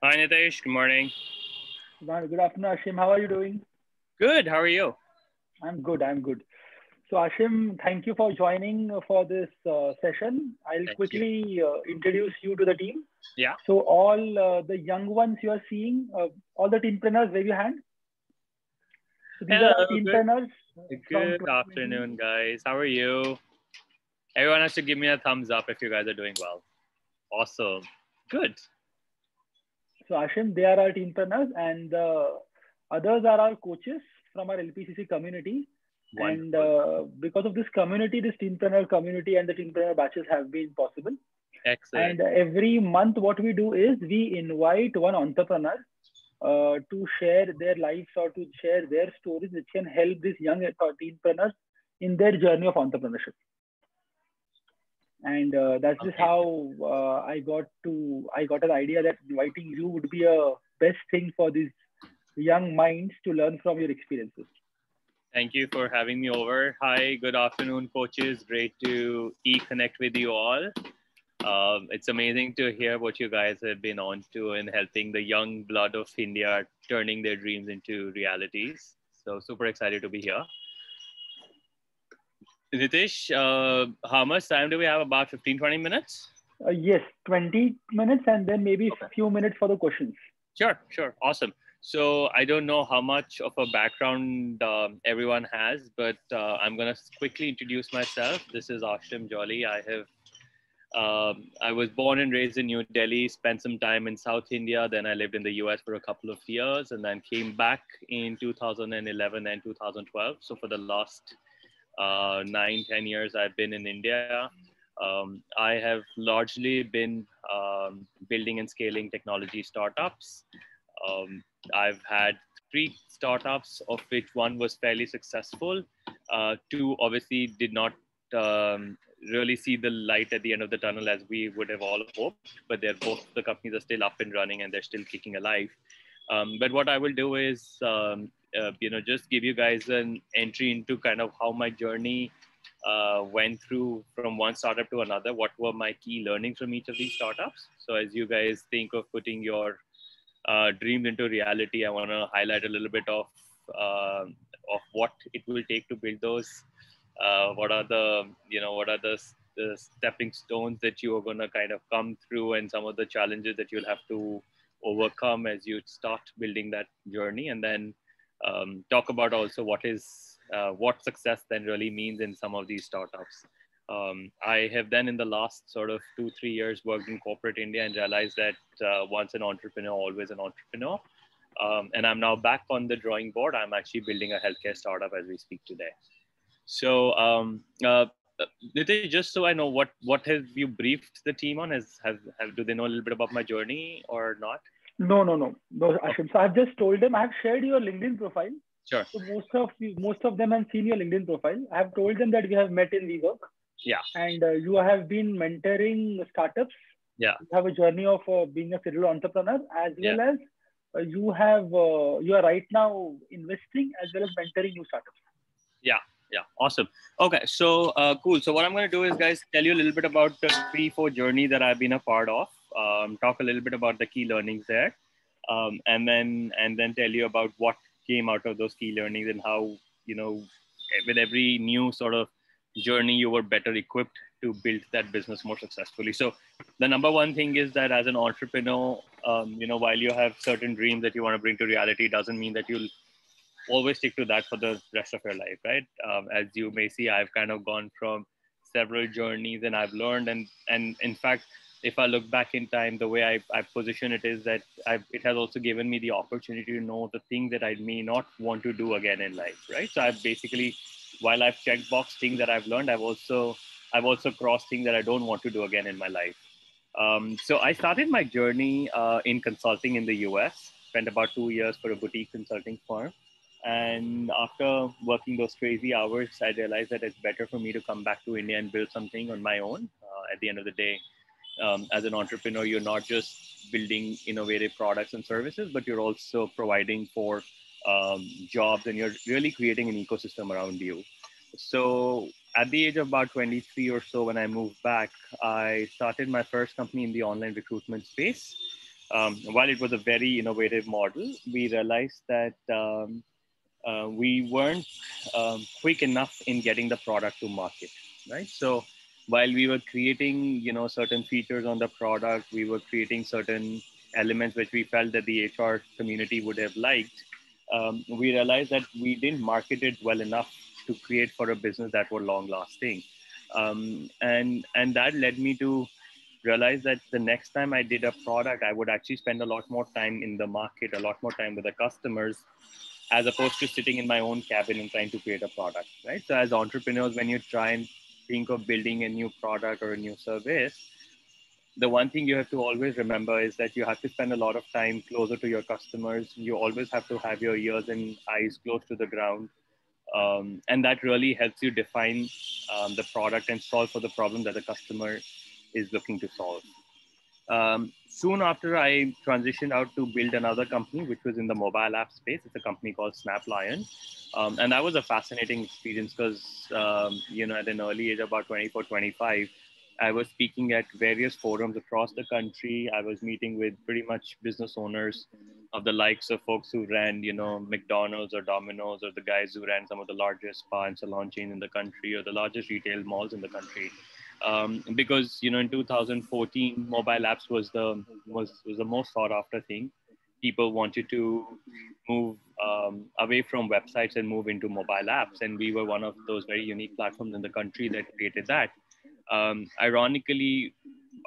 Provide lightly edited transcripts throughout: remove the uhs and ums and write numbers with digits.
Hi, Nitesh. Good morning. Good afternoon, Ashim. How are you doing? Good. How are you? I'm good. I'm good. So, Ashim, thank you for joining for this session. I'll Thank you. quickly introduce you to the team. Yeah. So, all the young ones you are seeing, all the teenpreneurs, wave your hand. So, these are Hello. our Good. teenpreneurs from Good 2020. afternoon, guys. How are you? Everyone has to give me a thumbs up if you guys are doing well. Awesome. Good. So, Ashim, they are our teenpreneurs, and the others are our coaches from our LPCC community. And Wonderful. because of this community, this teenpreneur community and the teenpreneur batches have been possible. Excellent. And every month, what we do is we invite one entrepreneur to share their lives or to share their stories, which can help these young entrepreneurs in their journey of entrepreneurship. And that's just Amazing. how I got an idea that inviting you would be a best thing for these young minds to learn from your experiences. Thank you for having me over. Hi. Good afternoon, coaches. Great to connect with you all. It's amazing to hear what you guys have been on to in helping the young blood of India turning their dreams into realities. So super excited to be here. Nitish, how much time do we have? About 15, 20 minutes? Yes, 20 minutes and then maybe Okay. few minutes for the questions. Sure, sure. Awesome. So I don't know how much of a background everyone has, but I'm going to quickly introduce myself. This is Ashim Jolly. I was born and raised in New Delhi, spent some time in South India. Then I lived in the US for a couple of years and then came back in 2011 and 2012. So for the last 9, 10 years, I've been in India. I have largely been building and scaling technology startups. I've had three startups, of which one was fairly successful. Two obviously did not really see the light at the end of the tunnel as we would have all hoped, but they're both the companies are still up and running and they're still kicking alive. But what I will do is, just give you guys an entry into kind of how my journey went through from one startup to another. What were my key learnings from each of these startups? So as you guys think of putting your dreams into reality, I want to highlight a little bit of what it will take to build those. What are the stepping stones that you are going to kind of come through, and some of the challenges that you'll have to overcome as you start building that journey, and then talk about also what success then really means in some of these startups. I have then in the last sort of 2, 3 years worked in corporate India and realized that once an entrepreneur, always an entrepreneur. And I'm now back on the drawing board. I'm actually building a healthcare startup as we speak today. So, Nitish, just so I know, what have you briefed the team on? Do they know a little bit about my journey or not? No, Okay, Ashim. So I've just told them I have shared your LinkedIn profile. sure. So most of them have seen your LinkedIn profile. I have told them that we have met in WeWork, Yeah, and you have been mentoring startups. yeah, You have a journey of being a serial entrepreneur, as yeah. well as you are right now investing as well as mentoring new startups. Yeah, yeah, awesome. Okay, so cool. So what I'm going to do is, guys, tell you a little bit about the 3, 4 journey that I've been a part of. Talk a little bit about the key learnings there, and then tell you about what came out of those key learnings and how with every new sort of journey you were better equipped to build that business more successfully. So the number one thing is that as an entrepreneur, while you have certain dreams that you want to bring to reality, doesn't mean that you'll always stick to that for the rest of your life, right? As you may see, I've kind of gone from several journeys and I've learned, and in fact, if I look back in time, the way I position it is that it has also given me the opportunity to know the things that I may not want to do again in life, right? So I've basically, while I've checked box things that I've learned, I've also crossed things that I don't want to do again in my life. So I started my journey in consulting in the US. Spent about 2 years for a boutique consulting firm, and after working those crazy hours, I realized that it's better for me to come back to India and build something on my own. At the end of the day, as an entrepreneur, you're not just building innovative products and services, but you're also providing for jobs, and you're really creating an ecosystem around you. So at the age of about 23 or so, when I moved back, I started my first company in the online recruitment space. while it was a very innovative model, we realized that we weren't quick enough in getting the product to market, right? So while we were creating, certain features on the product, we were creating certain elements which we felt that the HR community would have liked. We realized that we didn't market it well enough to create for a business that were long lasting. And that led me to realize that the next time I did a product, I would actually spend a lot more time in the market, a lot more time with the customers, as opposed to sitting in my own cabin and trying to create a product, right? So as entrepreneurs, when you try and think of building a new product or a new service, the one thing you have to always remember is that you have to spend a lot of time closer to your customers. You always have to have your ears and eyes close to the ground. And that really helps you define the product and solve for the problem that the customer is looking to solve. Soon after, I transitioned out to build another company, which was in the mobile app space. It's a company called SnapLion. And that was a fascinating experience because, at an early age, about 24, 25, I was speaking at various forums across the country. I was meeting with pretty much business owners of the likes of folks who ran, McDonald's or Domino's, or the guys who ran some of the largest spa and salon chains in the country, or the largest retail malls in the country. Because in 2014, mobile apps was the most sought after thing. People wanted to move away from websites and move into mobile apps, and we were one of those very unique platforms in the country that created that. Ironically,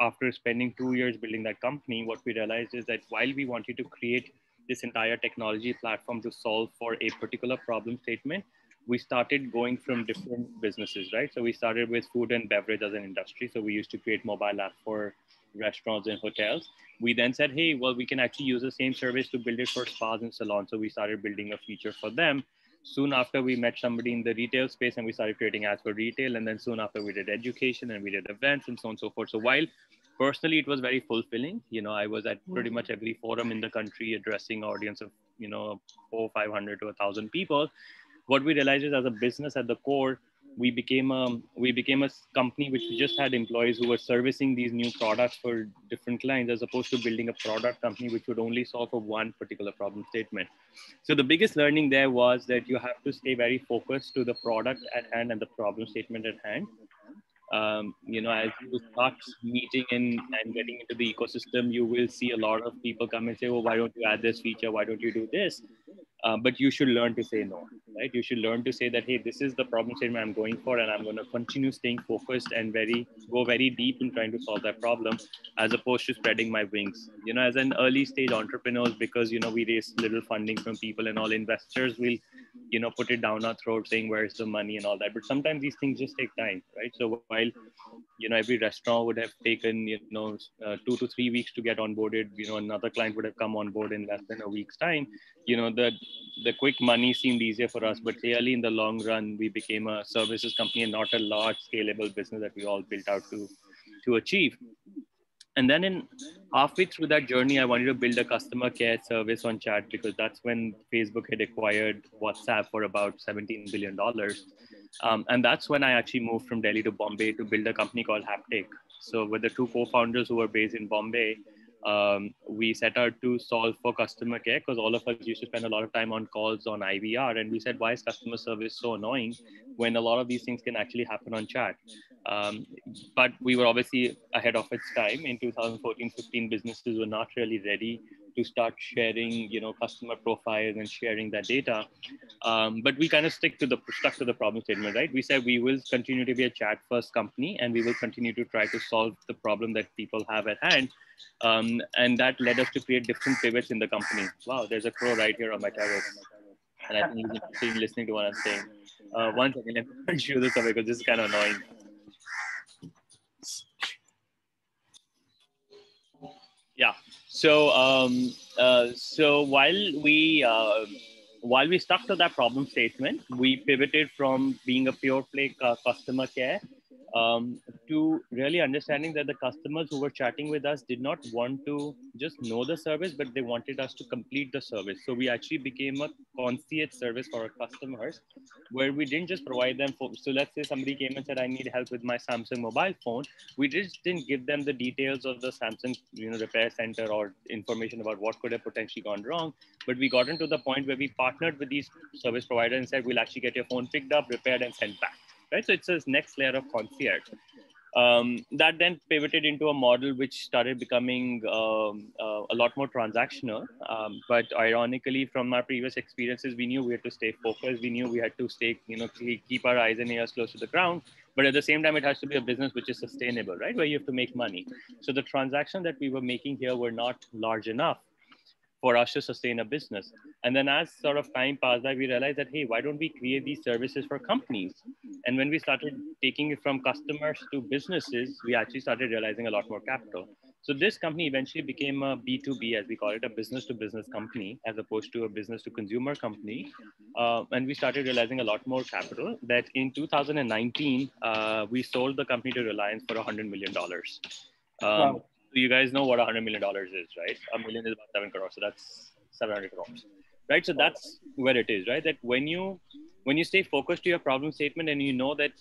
after spending 2 years building that company, what we realized is that while we wanted to create this entire technology platform to solve for a particular problem statement, we started going from different businesses, right? So we started with food and beverage as an industry. So we used to create mobile apps for restaurants and hotels. We then said, hey, well, we can actually use the same service to build it for spas and salons. So we started building a feature for them. Soon after, we met somebody in the retail space and we started creating ads for retail. And then soon after, we did education and we did events and so on and so forth. So while personally it was very fulfilling, I was at pretty much every forum in the country addressing audience of, 500 to 1,000 people. What we realized is, as a business at the core, we became a company which just had employees who were servicing these new products for different clients, as opposed to building a product company which would only solve for one particular problem statement. So the biggest learning there was that you have to stay very focused to the product at hand and the problem statement at hand. As you start meeting and getting into the ecosystem, you will see a lot of people come and say, oh, why don't you add this feature? Why don't you do this? But you should learn to say no, right? You should learn to say that, hey, this is the problem statement I'm going for, and I'm going to continue staying focused and go very deep in trying to solve that problem, as opposed to spreading my wings. As an early stage entrepreneurs, because, we raise little funding from people and all, investors will, put it down our throat saying, where's the money and all that. But sometimes these things just take time, right? So while, every restaurant would have taken, 2 to 3 weeks to get onboarded, another client would have come on board in less than a week's time. The quick money seemed easier for us, but clearly in the long run, we became a services company and not a large scalable business that we all built out to achieve. And then in halfway through that journey, I wanted to build a customer care service on chat, because that's when Facebook had acquired WhatsApp for about $17 billion. And that's when I actually moved from Delhi to Bombay to build a company called Haptic. So with the two co-founders who were based in Bombay, we set out to solve for customer care, because all of us used to spend a lot of time on calls on IVR. And we said, why is customer service so annoying when a lot of these things can actually happen on chat? But we were obviously ahead of its time. In 2014-15, businesses were not really ready to start sharing, customer profiles and sharing that data. But we kind of stuck to the problem statement, right? We said we will continue to be a chat-first company, and we will continue to try to solve the problem that people have at hand. And that led us to create different pivots in the company. Wow, there's a crow right here on my terrace. And I think he's listening to what I'm saying. One second, let me show this away because this is kind of annoying. Yeah. So while we stuck to that problem statement, we pivoted from being a pure play customer care to really understanding that the customers who were chatting with us did not want to just know the service, but they wanted us to complete the service. So we actually became a concierge service for our customers, where we didn't just provide them for, so let's say somebody came and said, I need help with my Samsung mobile phone. We just didn't give them the details of the Samsung, repair center or information about what could have potentially gone wrong. But we got into the point where we partnered with these service providers and said, we'll actually get your phone picked up, repaired, and sent back. Right? So it's this next layer of concierge. That then pivoted into a model which started becoming a lot more transactional. But ironically, from our previous experiences, we knew we had to stay focused. We knew we had to stay, keep our eyes and ears close to the ground. But at the same time, it has to be a business which is sustainable, right? Where you have to make money. So the transactions that we were making here were not large enough for us to sustain a business. And then as sort of time passed by, we realized that, hey, why don't we create these services for companies? And when we started taking it from customers to businesses, we actually started realizing a lot more capital. So this company eventually became a B2B, as we call it, a business to business company, as opposed to a business to consumer company. And we started realizing a lot more capital that in 2019, we sold the company to Reliance for $100 million. Wow. So you guys know what $100 million is, right? A million is about 7 crores. So that's 700 crores, right? So that's where it is, right? That when you stay focused to your problem statement and you know that,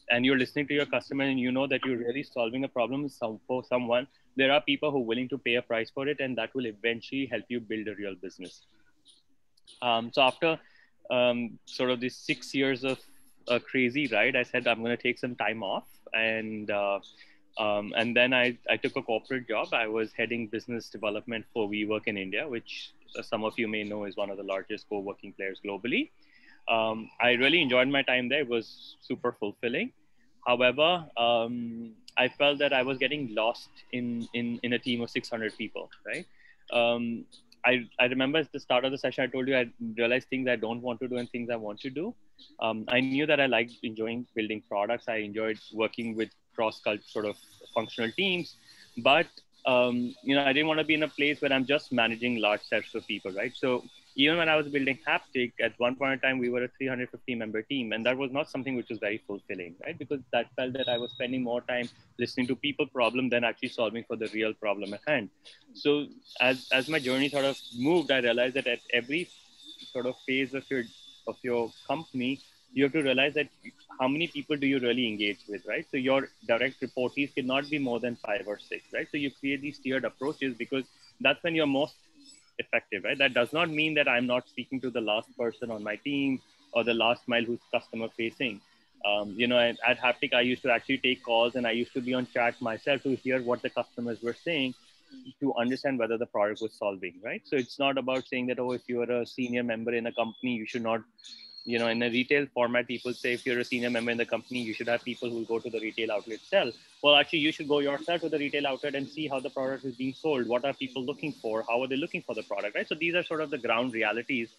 and you're listening to your customer and you know that you're really solving a problem for someone, there are people who are willing to pay a price for it, and that will eventually help you build a real business. So after sort of these 6 years of a crazy ride, I said, I'm going to take some time off. And then I took a corporate job. I was heading business development for WeWork in India, which some of you may know is one of the largest co-working players globally. I really enjoyed my time there. It was super fulfilling. However, I felt that I was getting lost in a team of 600 people, right? I remember at the start of the session, I told you I realized things I don't want to do and things I want to do. I knew that I liked enjoying building products. I enjoyed working with cross-cultural sort of functional teams, but I didn't want to be in a place where I'm just managing large sets of people, right? So even when I was building Haptic, at one point in time, we were a 350 member team, and that was not something which was very fulfilling, right? Because that felt that I was spending more time listening to people problem than actually solving for the real problem at hand. So as my journey sort of moved, I realized that at every sort of phase of your company, you have to realize that how many people do you really engage with, right? So your direct reportees cannot be more than 5 or 6, right? So you create these tiered approaches because that's when you're most effective, right? That does not mean that I'm not speaking to the last person on my team or the last mile who's customer facing. At Haptic, I used to actually take calls and I used to be on chat myself to hear what the customers were saying to understand whether the product was solving, right? So it's not about saying that, oh, if you're a senior member in a company, you should not, in a retail format, people say if you're a senior member in the company, you should have people who go to the retail outlet sell. Well, actually, you should go yourself to the retail outlet and see how the product is being sold. What are people looking for? How are they looking for the product, right? So these are sort of the ground realities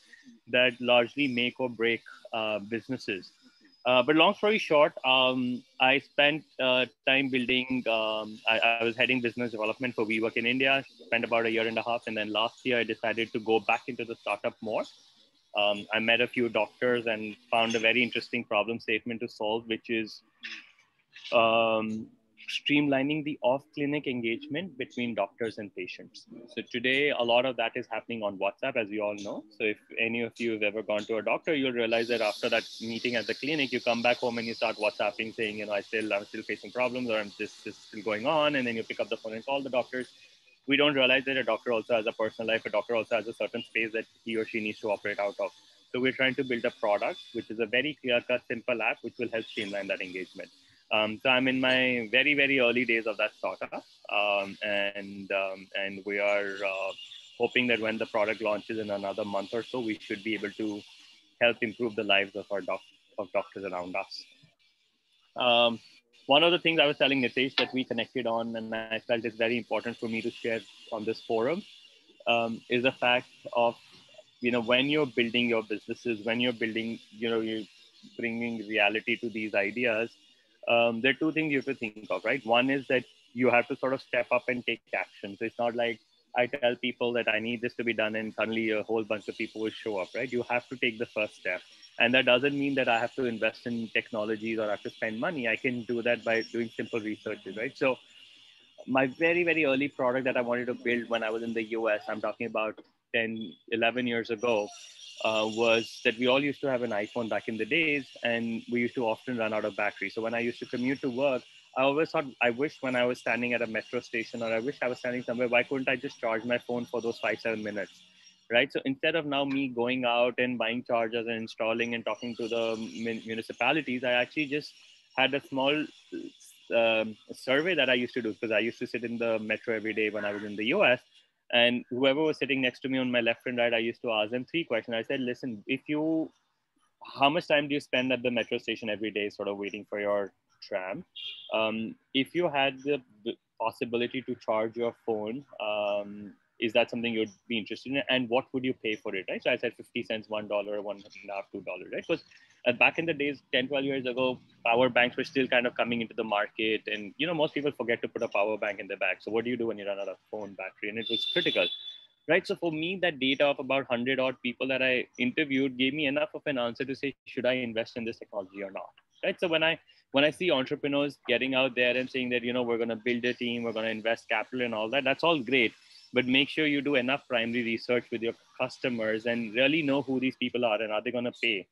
that largely make or break businesses. But long story short, I spent time building, I was heading business development for WeWork in India, spent about a year and a half. And then last year, I decided to go back into the startup more. I met a few doctors and found a very interesting problem statement to solve, which is streamlining the off-clinic engagement between doctors and patients. So today, a lot of that is happening on WhatsApp, as we all know. So if any of you have ever gone to a doctor, you'll realize that after that meeting at the clinic, you come back home and you start WhatsApping saying, I'm still facing problems, or this is still going on. And then you pick up the phone and call the doctors. We don't realize that a doctor also has a personal life. A doctor also has a certain space that he or she needs to operate out of. So we're trying to build a product, which is a very clear-cut, simple app, which will help streamline that engagement. So I'm in my very, very early days of that startup. And we are hoping that when the product launches in another month or so, we should be able to help improve the lives of our doctors around us. One of the things I was telling Nitesh that we connected on, and I felt it's very important for me to share on this forum, is the fact of, when you're building your businesses, when you're building, you're bringing reality to these ideas, there are two things you have to think of, right? One is that you have to sort of step up and take action. So it's not like I tell people that I need this to be done and suddenly a whole bunch of people will show up, right? You have to take the first step. And that doesn't mean that I have to invest in technologies or I have to spend money. I can do that by doing simple researches, right? So my very, very early product that I wanted to build when I was in the US, I'm talking about 10, 11 years ago, was that we all used to have an iPhone back in the days, and we used to often run out of battery. So when I used to commute to work, I always thought, I wish when I was standing at a metro station, or I wish I was standing somewhere, why couldn't I just charge my phone for those 5, 7 minutes? Right. So instead of now me going out and buying chargers and installing and talking to the municipalities, I actually just had a small survey that I used to do, because I used to sit in the metro every day when I was in the US. And whoever was sitting next to me on my left and right, I used to ask them 3 questions. I said, listen, how much time do you spend at the metro station every day, sort of waiting for your tram? If you had the possibility to charge your phone, is that something you'd be interested in? And what would you pay for it, right? So I said 50 cents, $1, $1.50, $2, right? Because back in the days, 10, 12 years ago, power banks were still kind of coming into the market. And, most people forget to put a power bank in their bag. So what do you do when you run out of phone battery? And it was critical, right? So for me, that data of about 100 odd people that I interviewed gave me enough of an answer to say, should I invest in this technology or not, right? So when I see entrepreneurs getting out there and saying that, we're going to build a team, we're going to invest capital and all that, that's all great. But make sure you do enough primary research with your customers and really know who these people are and are they going to pay.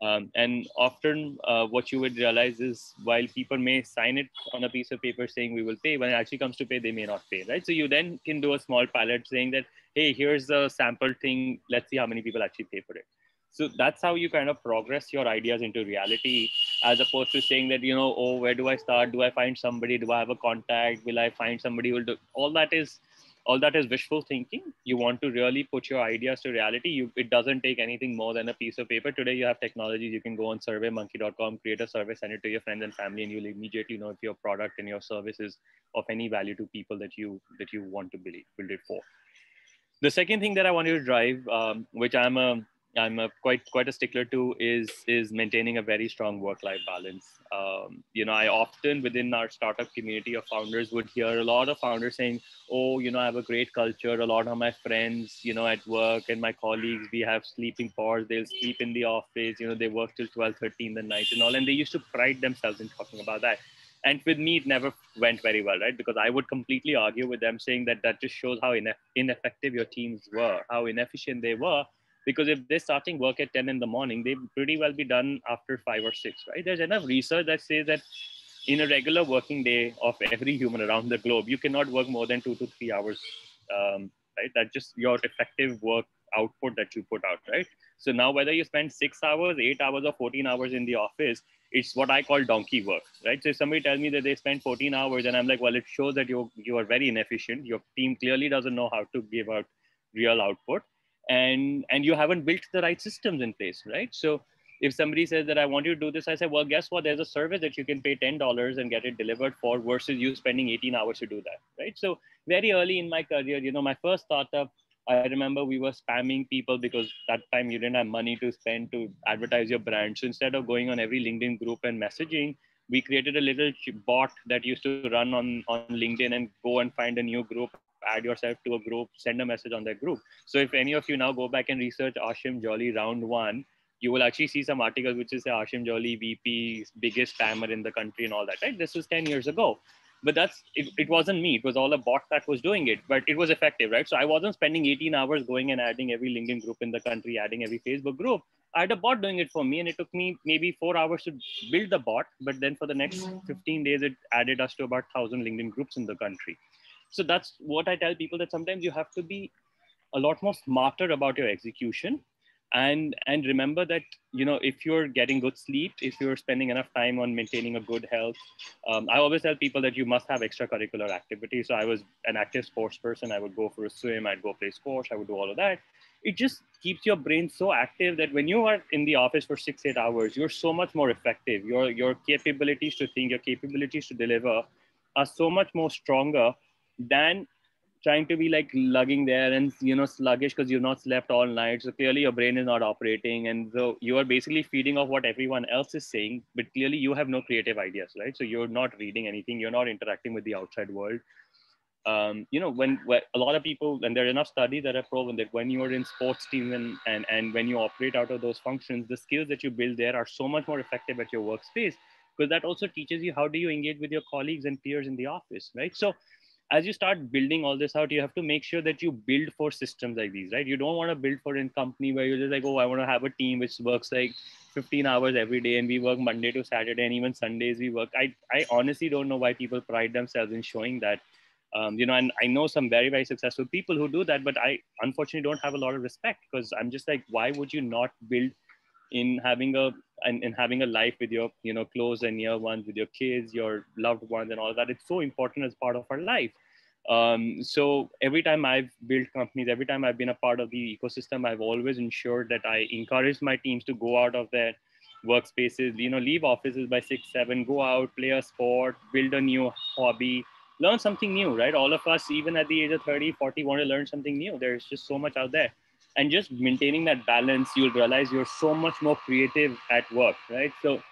And often what you would realize is, while people may sign it on a piece of paper saying we will pay, when it actually comes to pay, they may not pay, right? So you then can do a small pilot saying that, hey, here's a sample thing. Let's see how many people actually pay for it. So that's how you kind of progress your ideas into reality, as opposed to saying that, oh, where do I start? Do I find somebody? Do I have a contact? Will I find somebody who will do all that? All that is wishful thinking. You want to really put your ideas to reality. It doesn't take anything more than a piece of paper. Today you have technologies. You can go on surveymonkey.com, create a survey, send it to your friends and family, and you'll immediately know if your product and your service is of any value to people that you want to build it for. The second thing that I wanted to drive, which I'm quite a stickler to, is maintaining a very strong work-life balance. I often within our startup community of founders would hear a lot of founders saying, oh, I have a great culture. A lot of my friends, at work and my colleagues, we have sleeping pods. They'll sleep in the office. They work till 12, 13 the night and all. And they used to pride themselves in talking about that. And with me, it never went very well, right? Because I would completely argue with them, saying that just shows how ineffective your teams were, how inefficient they were. Because if they're starting work at 10 in the morning, they pretty well be done after 5 or 6, right? There's enough research that says that in a regular working day of every human around the globe, you cannot work more than 2 to 3 hours, right? That's just your effective work output that you put out, right? So now whether you spend 6 hours, 8 hours, or 14 hours in the office, it's what I call donkey work, right? So if somebody tells me that they spend 14 hours, and I'm like, well, it shows that you are very inefficient. Your team clearly doesn't know how to give out real output, and you haven't built the right systems in place, right? So if somebody says that I want you to do this, I say, well, guess what? There's a service that you can pay $10 and get it delivered for, versus you spending 18 hours to do that, right? So very early in my career, my first startup, I remember we were spamming people because that time you didn't have money to spend to advertise your brand. So instead of going on every LinkedIn group and messaging, we created a little bot that used to run on LinkedIn and go and find a new group, add yourself to a group, send a message on that group. So if any of you now go back and research Ashim Jolly round 1, you will actually see some articles which is Ashim Jolly VP, biggest spammer in the country and all that, right? This was 10 years ago. But it wasn't me. It was all a bot that was doing it, but it was effective, right? So I wasn't spending 18 hours going and adding every LinkedIn group in the country, adding every Facebook group. I had a bot doing it for me, and it took me maybe 4 hours to build the bot. But then for the next 15 days, it added us to about 1,000 LinkedIn groups in the country. So that's what I tell people, that sometimes you have to be a lot more smarter about your execution. And remember that, if you're getting good sleep, if you're spending enough time on maintaining a good health, I always tell people that you must have extracurricular activities. So I was an active sports person. I would go for a swim, I'd go play squash, I would do all of that. It just keeps your brain so active that when you are in the office for 6, 8 hours, you're so much more effective. Your capabilities to think, your capabilities to deliver are so much more stronger than trying to be like lugging there and sluggish because you've not slept all night. So clearly your brain is not operating, and so you are basically feeding off what everyone else is saying, but clearly you have no creative ideas, right? So you're not reading anything, you're not interacting with the outside world. when a lot of people, and there are enough studies that have proven that when you're in sports teams and when you operate out of those functions, the skills that you build there are so much more effective at your workspace, because that also teaches you how do you engage with your colleagues and peers in the office, right? So as you start building all this out, you have to make sure that you build for systems like these, right? You don't want to build for a company where you're just like, oh, I want to have a team which works like 15 hours every day and we work Monday to Saturday and even Sundays we work. I honestly don't know why people pride themselves in showing that. And I know some very, very successful people who do that, but I unfortunately don't have a lot of respect, because I'm just like, why would you not build in having a life with your close and near ones, with your kids, your loved ones, and all that? It's so important as part of our life. So every time I've built companies, every time I've been a part of the ecosystem, I've always ensured that I encourage my teams to go out of their workspaces, leave offices by 6, 7, go out, play a sport, build a new hobby, learn something new, right? All of us, even at the age of 30, 40, want to learn something new. There's just so much out there. And just maintaining that balance, you'll realize you're so much more creative at work, right? So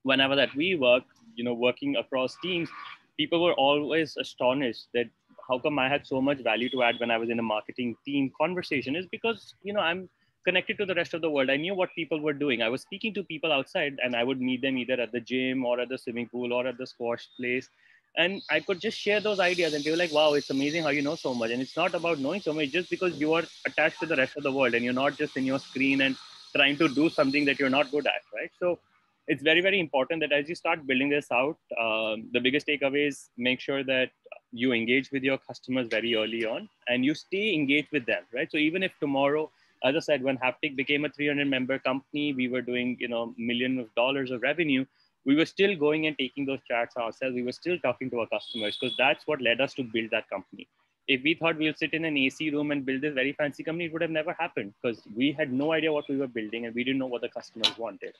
whenever that we work, working across teams, people were always astonished that how come I had so much value to add when I was in a marketing team conversation, is because, I'm connected to the rest of the world. I knew what people were doing. I was speaking to people outside and I would meet them either at the gym or at the swimming pool or at the squash place. And I could just share those ideas and they were like, wow, it's amazing how you know so much. And it's not about knowing so much, just because you are attached to the rest of the world and you're not just in your screen and trying to do something that you're not good at, right? So it's very, very important that as you start building this out, the biggest takeaway is make sure that you engage with your customers very early on and you stay engaged with them, right? So even if tomorrow, as I said, when Haptic became a 300 member company, we were doing, millions of dollars of revenue, we were still going and taking those chats ourselves. We were still talking to our customers, because that's what led us to build that company. If we thought we'll sit in an AC room and build this very fancy company, it would have never happened, because we had no idea what we were building and we didn't know what the customers wanted.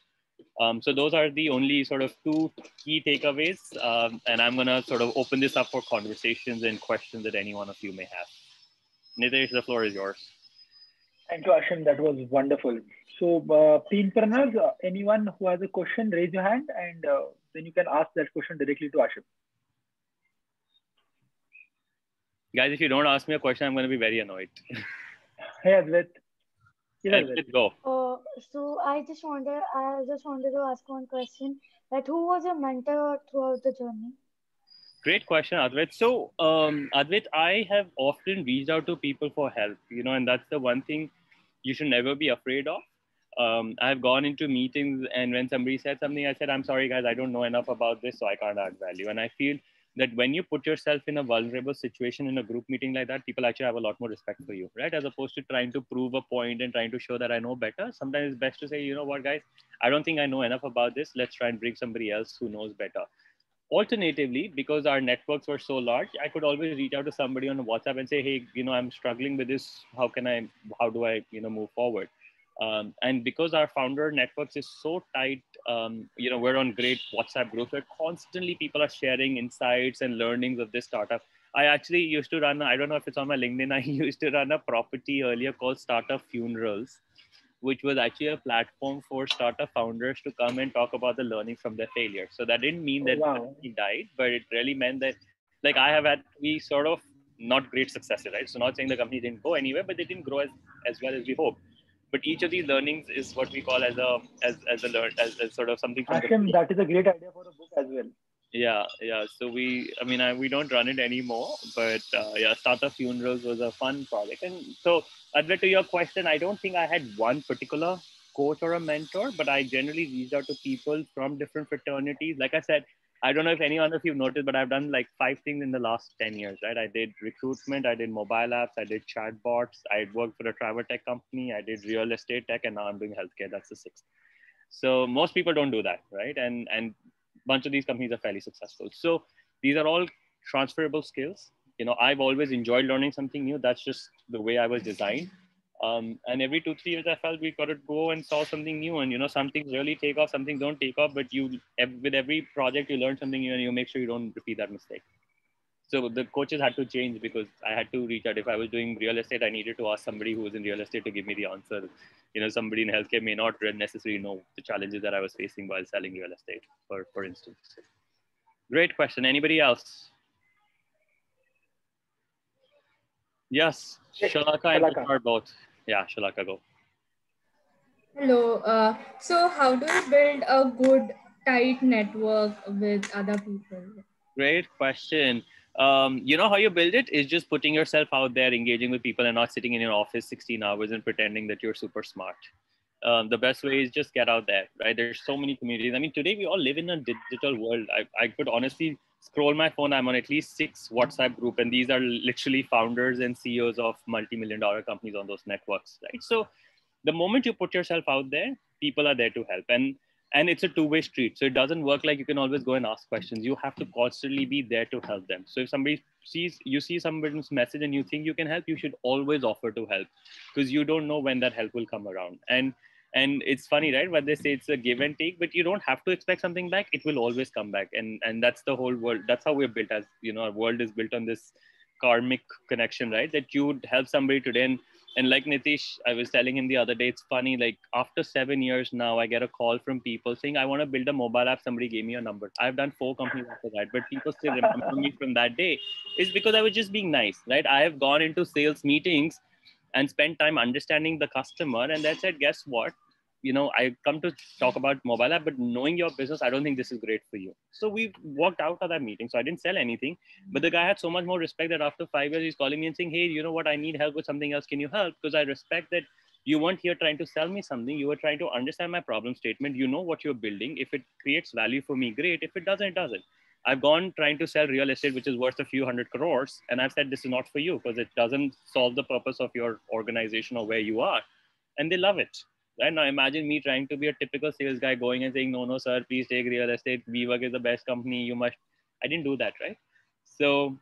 So those are the only sort of two key takeaways. And I'm going to sort of open this up for conversations and questions that any one of you may have. Nitesh, the floor is yours. Thank you, Ashim. That was wonderful. So, teenpreneurs, anyone who has a question, raise your hand, and then you can ask that question directly to Ashim. Guys, if you don't ask me a question, I'm going to be very annoyed. Hey, Advait. Let's go. So I just wanted to ask one question: that who was your mentor throughout the journey? Great question, Advait. So, Advait, I have often reached out to people for help, and that's the one thing you should never be afraid of. I've gone into meetings, and when somebody said something, I said, I'm sorry, guys, I don't know enough about this, so I can't add value. And I feel that when you put yourself in a vulnerable situation in a group meeting like that, people actually have a lot more respect for you, right? As opposed to trying to prove a point and trying to show that I know better. Sometimes it's best to say, you know what, guys, I don't think I know enough about this. Let's try and bring somebody else who knows better. Alternatively, because our networks were so large, I could always reach out to somebody on WhatsApp and say, hey, I'm struggling with this. How do I, move forward? And because our founder networks is so tight, we're on great WhatsApp groups where constantly people are sharing insights and learnings of this startup. I actually used to run, I don't know if it's on my LinkedIn, I used to run a property earlier called Startup Funerals, which was actually a platform for startup founders to come and talk about the learning from their failure. So that didn't mean that he died, but it really meant that, like, I have had we sort of not great successes, right? So not saying the company didn't go anywhere, but they didn't grow as well as we hoped. But each of these learnings is what we call as sort of something from Ashim, that is a great idea for a book as well. Yeah. So we don't run it anymore, but Startup Funerals was a fun project. And so, Advait, to your question, I don't think I had one particular coach or a mentor, but I generally reached out to people from different fraternities. Like I said, I don't know if anyone of you noticed, but I've done like 5 things in the last 10 years, right? I did recruitment, I did mobile apps, I did chatbots, I worked for a travel tech company, I did real estate tech, and now I'm doing healthcare. That's the 6th. So most people don't do that, right? And bunch of these companies are fairly successful. So these are all transferable skills. I've always enjoyed learning something new. That's just the way I was designed. And every 2-3 years, I felt we got to go and solve something new. And some things really take off, some things don't take off. But with every project, you learn something new, and you make sure you don't repeat that mistake. So the coaches had to change because I had to reach out. If I was doing real estate, I needed to ask somebody who was in real estate to give me the answer. Somebody in healthcare may not necessarily know the challenges that I was facing while selling real estate, for instance. Great question. Anybody else? Yes, Yes, Shalaka and Shalaka. Tushar both. Yeah, Shalaka, go. Hello. So how do you build a good, tight network with other people? Great question. You know how you build it is just putting yourself out there, engaging with people, and not sitting in your office 16 hours and pretending that you're super smart. The best way is just get out there, right? There's so many communities. I mean, today we all live in a digital world. I could honestly scroll my phone. I'm on at least 6 WhatsApp group, and these are literally founders and CEOs of multi-million-dollar companies on those networks, right? So the moment you put yourself out there, people are there to help. And it's a two-way street. So it doesn't work like you can always go and ask questions. You have to constantly be there to help them. So if somebody you see somebody's message and you think you can help, you should always offer to help, because you don't know when that help will come around. And it's funny, right? When they say it's a give and take, but you don't have to expect something back. It will always come back. And that's the whole world. That's how we're built. As you know, our world is built on this karmic connection, right? That you would help somebody today. And like Nitish, I was telling him the other day, it's funny, like after 7 years now, I get a call from people saying, I want to build a mobile app. Somebody gave me a number. I've done 4 companies after that, but people still remember me from that day. It's because I was just being nice, right? I have gone into sales meetings and spent time understanding the customer. And that said, guess what? You know, I come to talk about mobile app, but knowing your business, I don't think this is great for you. So we walked out of that meeting. So I didn't sell anything, but the guy had so much more respect that after 5 years, he's calling me and saying, hey, you know what? I need help with something else. Can you help? Because I respect that you weren't here trying to sell me something. You were trying to understand my problem statement. You know what you're building. If it creates value for me, great. If it doesn't, it doesn't. I've gone trying to sell real estate, which is worth a few hundred crores. And I've said, this is not for you because it doesn't solve the purpose of your organization or where you are. And they love it. Right now, imagine me trying to be a typical sales guy going and saying, no, sir, please take real estate. WeWork is the best company. You must. I didn't do that, right? So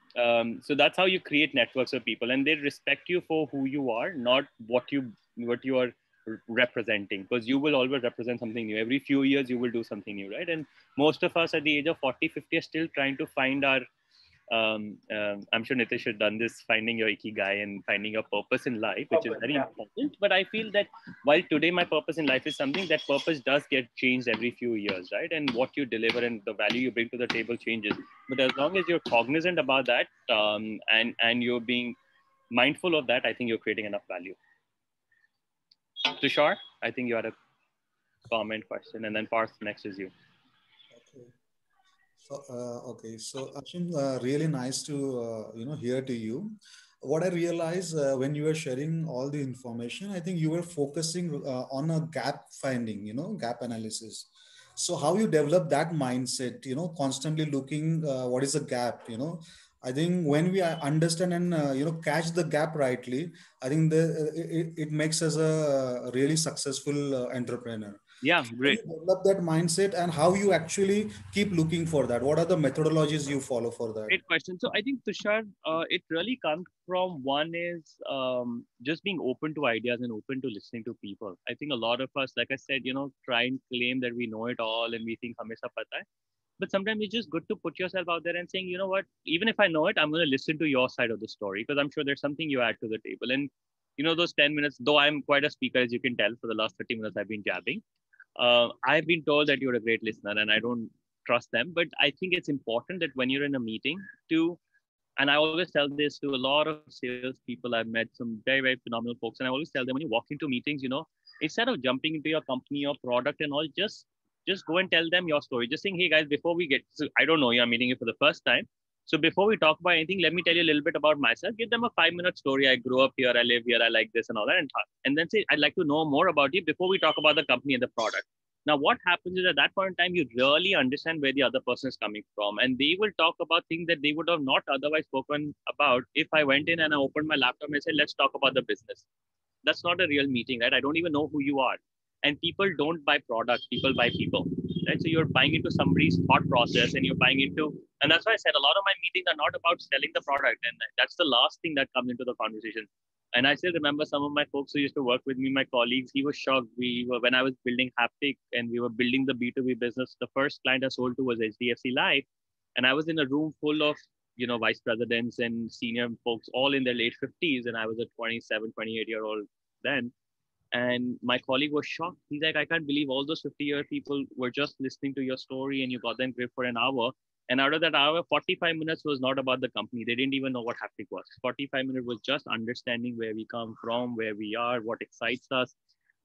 that's how you create networks of people, and they respect you for who you are, not what you are representing, because you will always represent something new. Every few years, you will do something new, right? And most of us at the age of 40, 50 are still trying to find our I'm sure Nitish has done this, finding your ikigai and finding your purpose in life, which is very important. But I feel that while today my purpose in life is something, that purpose does get changed every few years, right? And what you deliver and the value you bring to the table changes. But as long as you're cognizant about that, and you're being mindful of that, I think you're creating enough value. Tushar, I think you had a comment, question, and then Parth, next is you. So Ashim, really nice to hear to you. What I realized when you were sharing all the information, I think you were focusing on a gap finding, gap analysis. So how you develop that mindset, constantly looking what is the gap, I think when we understand and catch the gap rightly, I think it makes us a really successful entrepreneur. Yeah, great. You develop that mindset and how you actually keep looking for that? What are the methodologies you follow for that? Great question. So I think, Tushar, it really comes from, one is just being open to ideas and open to listening to people. I think a lot of us, like I said, try and claim that we know it all and we think hamesha pata hai. But sometimes it's just good to put yourself out there and saying, you know what, even if I know it, I'm going to listen to your side of the story, because I'm sure there's something you add to the table. And, those 10 minutes, though I'm quite a speaker, as you can tell, for the last 30 minutes, I've been jabbing. I've been told that you're a great listener, and I don't trust them. But I think it's important that when you're in a meeting and I always tell this to a lot of salespeople, I've met some very, very phenomenal folks. And I always tell them, when you walk into meetings, instead of jumping into your company or product and all, just go and tell them your story. Just saying, hey guys, before we get, so I don't know, I'm meeting you for the first time. So before we talk about anything, let me tell you a little bit about myself. Give them a 5-minute story. I grew up here, I live here, I like this and all that. And then say, I'd like to know more about you before we talk about the company and the product. Now, what happens is at that point in time, you really understand where the other person is coming from. And they will talk about things that they would have not otherwise spoken about if I went in and I opened my laptop and said, let's talk about the business. That's not a real meeting, right? I don't even know who you are. And people don't buy products, people buy people, right? So you're buying into somebody's thought process, and you're buying into, and that's why I said a lot of my meetings are not about selling the product. And that's the last thing that comes into the conversation. And I still remember some of my folks who used to work with me, my colleagues, he was shocked. When I was building Haptic and we were building the B2B business, the first client I sold to was HDFC Life. And I was in a room full of, vice presidents and senior folks, all in their late 50s. And I was a 27, 28-year-old then. And my colleague was shocked. He's like, I can't believe all those 50-year people were just listening to your story and you got them grip for an hour. And out of that hour, 45 minutes was not about the company. They didn't even know what haptic was. 45 minutes was just understanding where we come from, where we are, what excites us,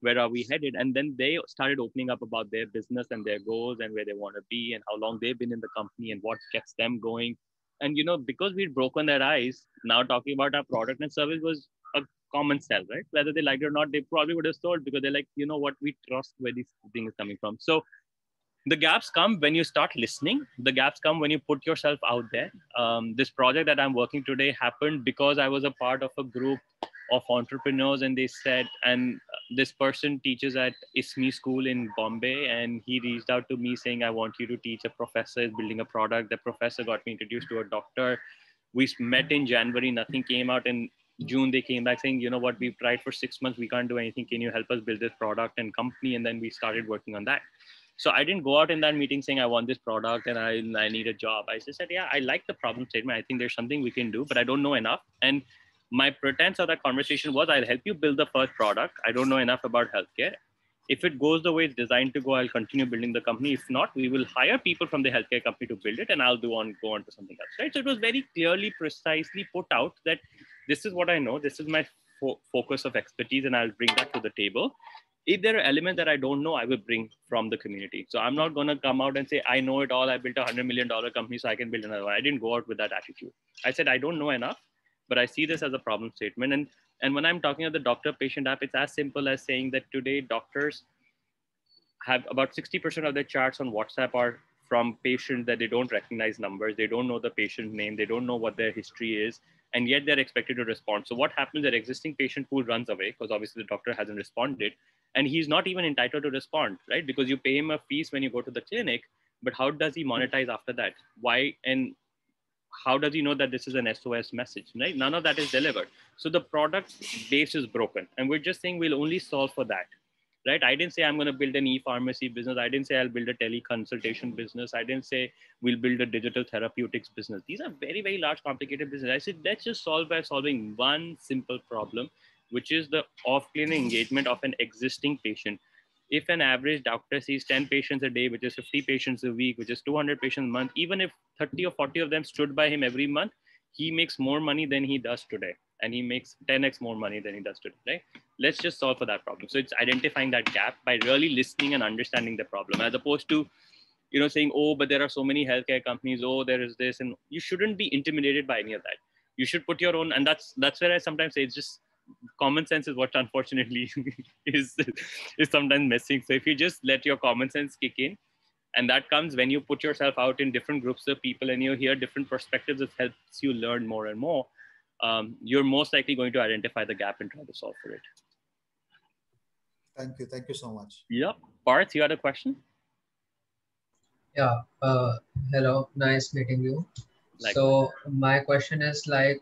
where are we headed. And then they started opening up about their business and their goals and where they want to be and how long they've been in the company and what gets them going. And, because we'd broken their eyes, now talking about our product and service was a common sell, right? Whether they liked it or not, they probably would have sold because they're like, you know what, we trust where this thing is coming from. So the gaps come when you start listening. The gaps come when you put yourself out there. This project that I'm working today happened because I was a part of a group of entrepreneurs, and they said, and this person teaches at ISME school in Bombay, and he reached out to me saying, I want you to teach. A professor is building a product. The professor got me introduced to a doctor. We met in January, nothing came out. In June, they came back saying, you know what, we've tried for 6 months. We can't do anything. Can you help us build this product and company? And then we started working on that. So I didn't go out in that meeting saying I want this product and I need a job. I just said, yeah, I like the problem statement. I think there's something we can do, but I don't know enough. And my pretense of that conversation was, I'll help you build the first product. I don't know enough about healthcare. If it goes the way it's designed to go, I'll continue building the company. If not, we will hire people from the healthcare company to build it, and I'll go on to something else, right? So it was very clearly, precisely put out that this is what I know. This is my focus of expertise, and I'll bring that to the table. If there are elements that I don't know, I will bring from the community. So I'm not going to come out and say, I know it all. I built $100 million company, so I can build another one. I didn't go out with that attitude. I said, I don't know enough, but I see this as a problem statement. And when I'm talking about the doctor-patient app, it's as simple as saying that today doctors have about 60% of their charts on WhatsApp are from patients that they don't recognize numbers. They don't know the patient's name. They don't know what their history is. And yet they're expected to respond. So what happens, their existing patient pool runs away because obviously the doctor hasn't responded. And he's not even entitled to respond, right? Because you pay him a fees when you go to the clinic, but how does he monetize after that? Why? And how does he know that this is an SOS message, right? None of that is delivered. So the product base is broken. And we're just saying we'll only solve for that, right? I didn't say I'm going to build an e-pharmacy business. I didn't say I'll build a teleconsultation business. I didn't say we'll build a digital therapeutics business. These are very, very large, complicated businesses. I said, let's just solve by solving one simple problem, which is the off-clinic engagement of an existing patient. If an average doctor sees 10 patients a day, which is 50 patients a week, which is 200 patients a month, even if 30 or 40 of them stood by him every month, he makes more money than he does today. And he makes 10x more money than he does today, right? Let's just solve for that problem. So it's identifying that gap by really listening and understanding the problem, as opposed to, saying, oh, but there are so many healthcare companies. Oh, there is this. And you shouldn't be intimidated by any of that. You should put your own, and that's where I sometimes say it's just common sense is what unfortunately is sometimes missing. So if you just let your common sense kick in, and that comes when you put yourself out in different groups of people and you hear different perspectives, it helps you learn more and more. You're most likely going to identify the gap and try to solve for it. Thank you. Thank you so much. Yeah. Parth, you had a question? Yeah. Hello. Nice meeting you. Likewise. So my question is like,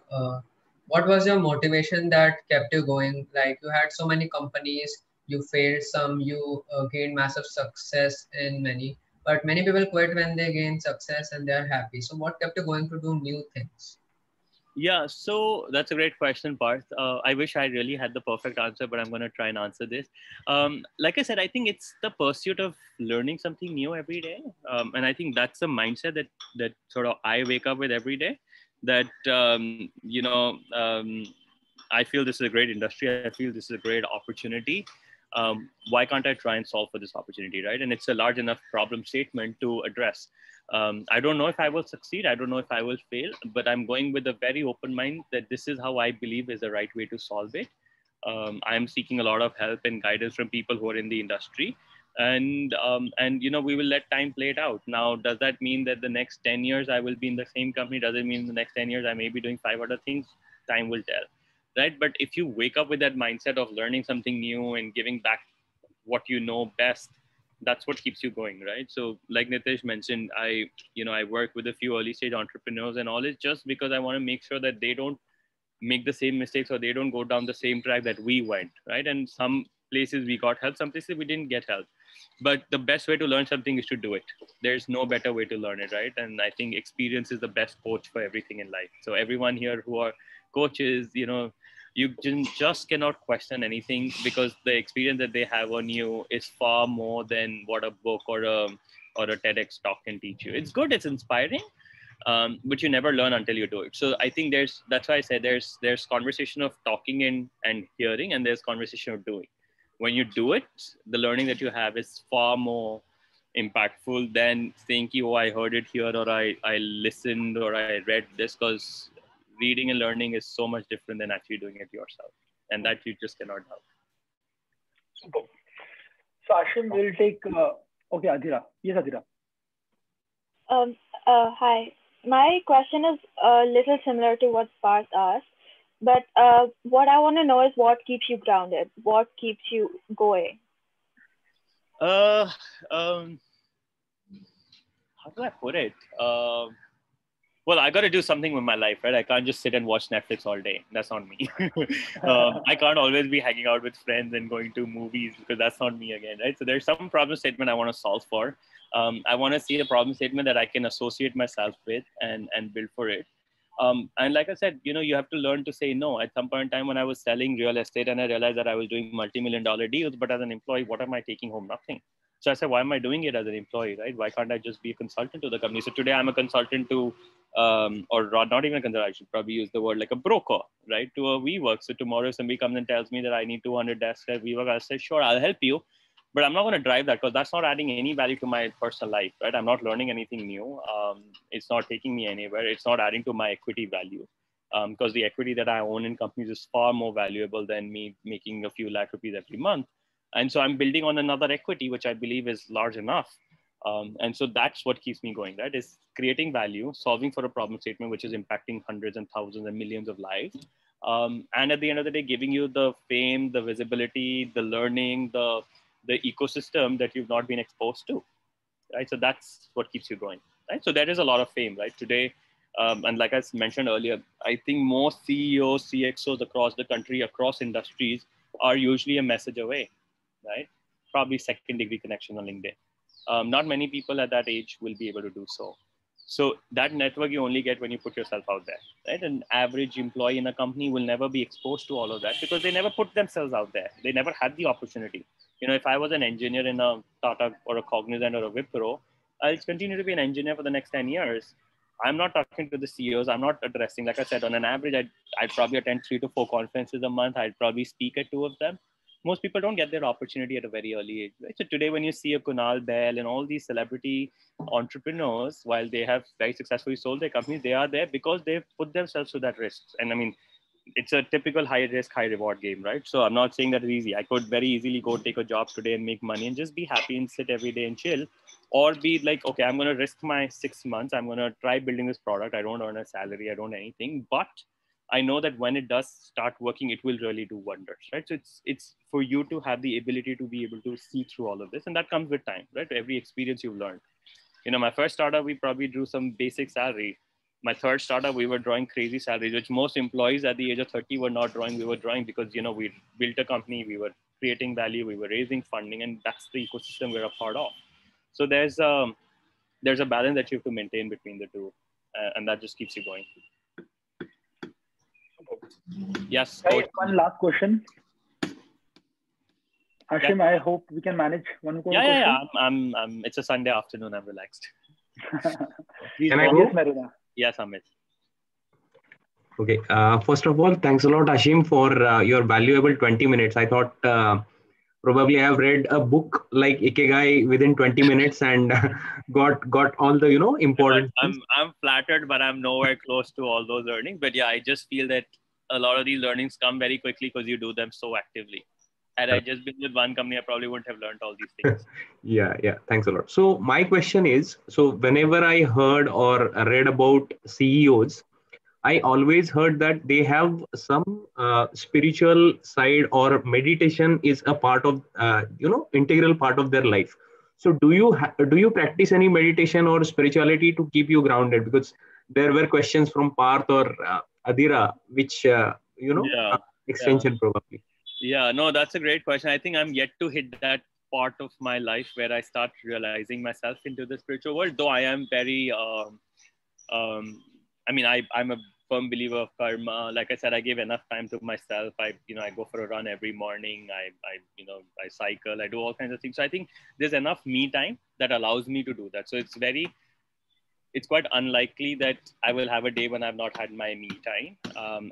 what was your motivation that kept you going? Like you had so many companies, you failed some, you gained massive success in many, but many people quit when they gain success and they're happy. So what kept you going to do new things? Yeah, so that's a great question, Parth. I wish I really had the perfect answer, but I'm going to try and answer this. Like I said, I think it's the pursuit of learning something new every day. And I think that's the mindset that sort of I wake up with every day, that, I feel this is a great industry. I feel this is a great opportunity. Why can't I try and solve for this opportunity, right? And it's a large enough problem statement to address. I don't know if I will succeed. I don't know if I will fail, but I'm going with a very open mind that this is how I believe is the right way to solve it. I'm seeking a lot of help and guidance from people who are in the industry. And we will let time play it out. Now, does that mean that the next 10 years I will be in the same company? Does it mean the next 10 years I may be doing 5 other things? Time will tell, right? But if you wake up with that mindset of learning something new and giving back what you know best, that's what keeps you going, right? So like Nitish mentioned, I work with a few early stage entrepreneurs, and all is just because I want to make sure that they don't make the same mistakes or they don't go down the same track that we went, right? And some places we got help, some places we didn't get help. But the best way to learn something is to do it. There's no better way to learn it, right? And I think experience is the best coach for everything in life. So everyone here who are coaches, you just cannot question anything, because the experience that they have on you is far more than what a book or a or a TEDx talk can teach you. It's good, it's inspiring, but you never learn until you do it. So I think that's why I said there's conversation of talking and hearing, and there's conversation of doing. When you do it, the learning that you have is far more impactful than saying, oh, I heard it here, or I listened, or I read this, because reading and learning is so much different than actually doing it yourself. And that you just cannot help. Super. So Ashim will take, okay, Adira. Yes, Adira. Hi. My question is a little similar to what Parth asked, but what I want to know is what keeps you grounded? What keeps you going? How do I put it? Well, I got to do something with my life, right? I can't just sit and watch Netflix all day. That's not me. I can't always be hanging out with friends and going to movies, because that's not me again, right? So there's some problem statement I want to solve for. I want to see a problem statement that I can associate myself with and build for it. And like I said, you have to learn to say no. At some point in time, when I was selling real estate and I realized that I was doing multi-million-dollar deals, but as an employee, what am I taking home? Nothing. So I said, why am I doing it as an employee, right? Why can't I just be a consultant to the company? So today I'm a consultant to, or not even a consultant, I should probably use the word like a broker, right? To a WeWork. So tomorrow if somebody comes and tells me that I need 200 desks at WeWork, I'll say, sure, I'll help you. But I'm not going to drive that, because that's not adding any value to my personal life, right? I'm not learning anything new. It's not taking me anywhere. It's not adding to my equity value, because the equity that I own in companies is far more valuable than me making a few lakh rupees every month. And so I'm building on another equity, which I believe is large enough. And so that's what keeps me going, right? Is creating value, solving for a problem statement, which is impacting hundreds and thousands and millions of lives. And at the end of the day, giving you the fame, the visibility, the learning, the ecosystem that you've not been exposed to, right? So that's what keeps you going, right? So there is a lot of fame, right? Today, and like I mentioned earlier, I think most CEOs, CXOs across the country, across industries are usually a message away, right? Probably second-degree connection on LinkedIn. Not many people at that age will be able to do so. So that network you only get when you put yourself out there, right? An average employee in a company will never be exposed to all of that, because they never put themselves out there. They never had the opportunity. If I was an engineer in a Tata or a Cognizant or a Wipro, I'll continue to be an engineer for the next 10 years. I'm not talking to the CEOs. I'm not addressing, like I said, on an average, I'd probably attend 3 to 4 conferences a month. I'd probably speak at 2 of them. Most people don't get their opportunity at a very early age, right? So today, when you see a Kunal Bell and all these celebrity entrepreneurs, while they have very successfully sold their companies, they are there because they've put themselves to that risk. And I mean, it's a typical high risk, high reward game, right? So I'm not saying that it's easy. I could very easily go take a job today and make money and just be happy and sit every day and chill, or be like, okay, I'm going to risk my 6 months. I'm going to try building this product. I don't earn a salary. I don't earn anything, but I know that when it does start working, it will really do wonders, right? So it's for you to have the ability to be able to see through all of this. And that comes with time, right? Every experience you've learned. My first startup, we probably drew some basic salary. My third startup, we were drawing crazy salaries, which most employees at the age of 30 were not drawing. We were drawing because, we built a company, we were creating value, we were raising funding, and that's the ecosystem we're a part of. So there's a balance that you have to maintain between the two, and that just keeps you going. Yes. Right, one last question. Ashim, yeah. I hope we can manage one more question. Yeah. It's a Sunday afternoon. I'm relaxed. Can I go? Yes, Amit. Okay. First of all, thanks a lot, Ashim, for your valuable 20 minutes. I thought probably I have read a book like Ikigai within 20 minutes and got all the important. I'm flattered, but I'm nowhere close to all those learnings. But yeah, I just feel that a lot of these learnings come very quickly because you do them so actively. Had I just been with one company, I probably wouldn't have learned all these things. Yeah. Thanks a lot. So my question is, so whenever I heard or read about CEOs, I always heard that they have some spiritual side, or meditation is a part of, integral part of their life. So do you practice any meditation or spirituality to keep you grounded? Because there were questions from Parth or Adira, which, extension probably. Yeah, no, that's a great question. I think I'm yet to hit that part of my life where I start realizing myself into the spiritual world, though I am very, I'm a firm believer of karma. Like I said, I give enough time to myself. I go for a run every morning. I cycle. I do all kinds of things. So I think there's enough me time that allows me to do that. So it's quite unlikely that I will have a day when I've not had my me time.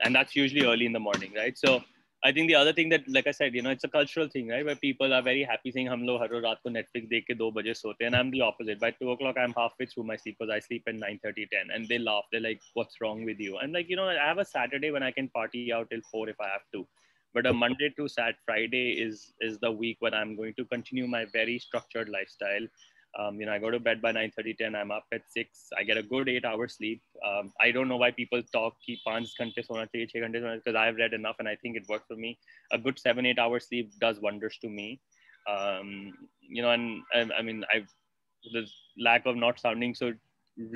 And that's usually early in the morning, right? So I think the other thing that, like I said, it's a cultural thing, right? Where people are very happy saying, "Hum log har roz raat ko Netflix dekh ke 2 baje sote," and I'm the opposite. By 2 o'clock, I'm halfway through my sleep because I sleep at 9:30, 10, and they laugh. They're like, "What's wrong with you?" I'm like, I have a Saturday when I can party out till 4 if I have to, but a Monday to Friday is the week when I'm going to continue my very structured lifestyle. I go to bed by 9:30, 10. I'm up at 6. I get a good 8-hour sleep. I don't know why people talk ki 5 ghante sona chahiye, 6 ghante sona, because I've read enough and I think it works for me. A good 7-8 hour sleep does wonders to me. And I mean, the lack of not sounding so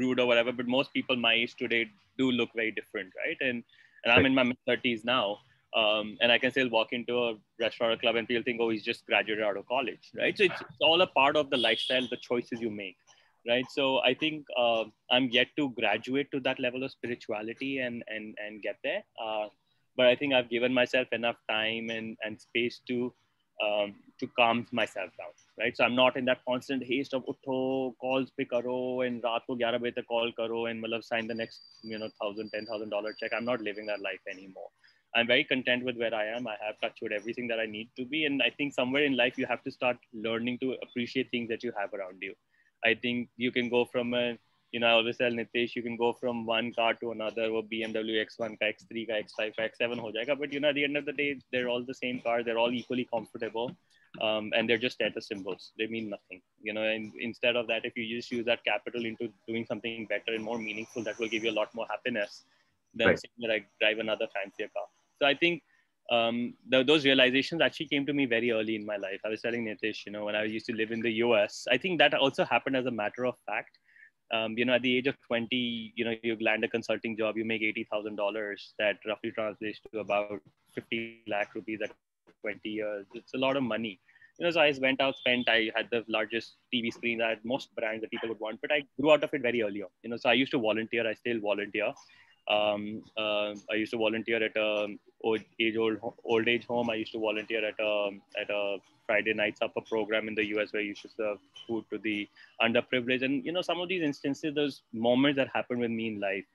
rude or whatever, but most people my age today do look very different, right? And I'm in my mid-30s now. And I can still walk into a restaurant or club and people think, oh, he's just graduated out of college, right? So it's all a part of the lifestyle, the choices you make, right? So I think I'm yet to graduate to that level of spirituality and get there. But I think I've given myself enough time and space to calm myself down, right? So I'm not in that constant haste of utho, calls pe karo, and raat ko 11 baje tak call karo and sign the next $10,000 check. I'm not living that life anymore. I'm very content with where I am. I have touched with everything that I need to be. And I think somewhere in life, you have to start learning to appreciate things that you have around you. I think you can go from I always tell Nitesh, you can go from one car to another, or BMW X1, X3, X5, X7 ho jayega. But at the end of the day, they're all the same car. They're all equally comfortable. And they're just status symbols. They mean nothing, and instead of that, if you just use that capital into doing something better and more meaningful, that will give you a lot more happiness than saying that I drive another fancier car. So I think those realizations actually came to me very early in my life. I was telling Nitish, when I used to live in the US, I think that also happened as a matter of fact. At the age of 20, you land a consulting job, you make $80,000. That roughly translates to about 50 lakh rupees at 20 years. It's a lot of money. So I went out, I had the largest TV screen. I had most brands that people would want, but I grew out of it very early on. So I used to volunteer. I still volunteer. I used to volunteer at a old age home. I used to volunteer at a Friday night supper program in the US where you should serve food to the underprivileged. And some of these instances, those moments that happened with me in life.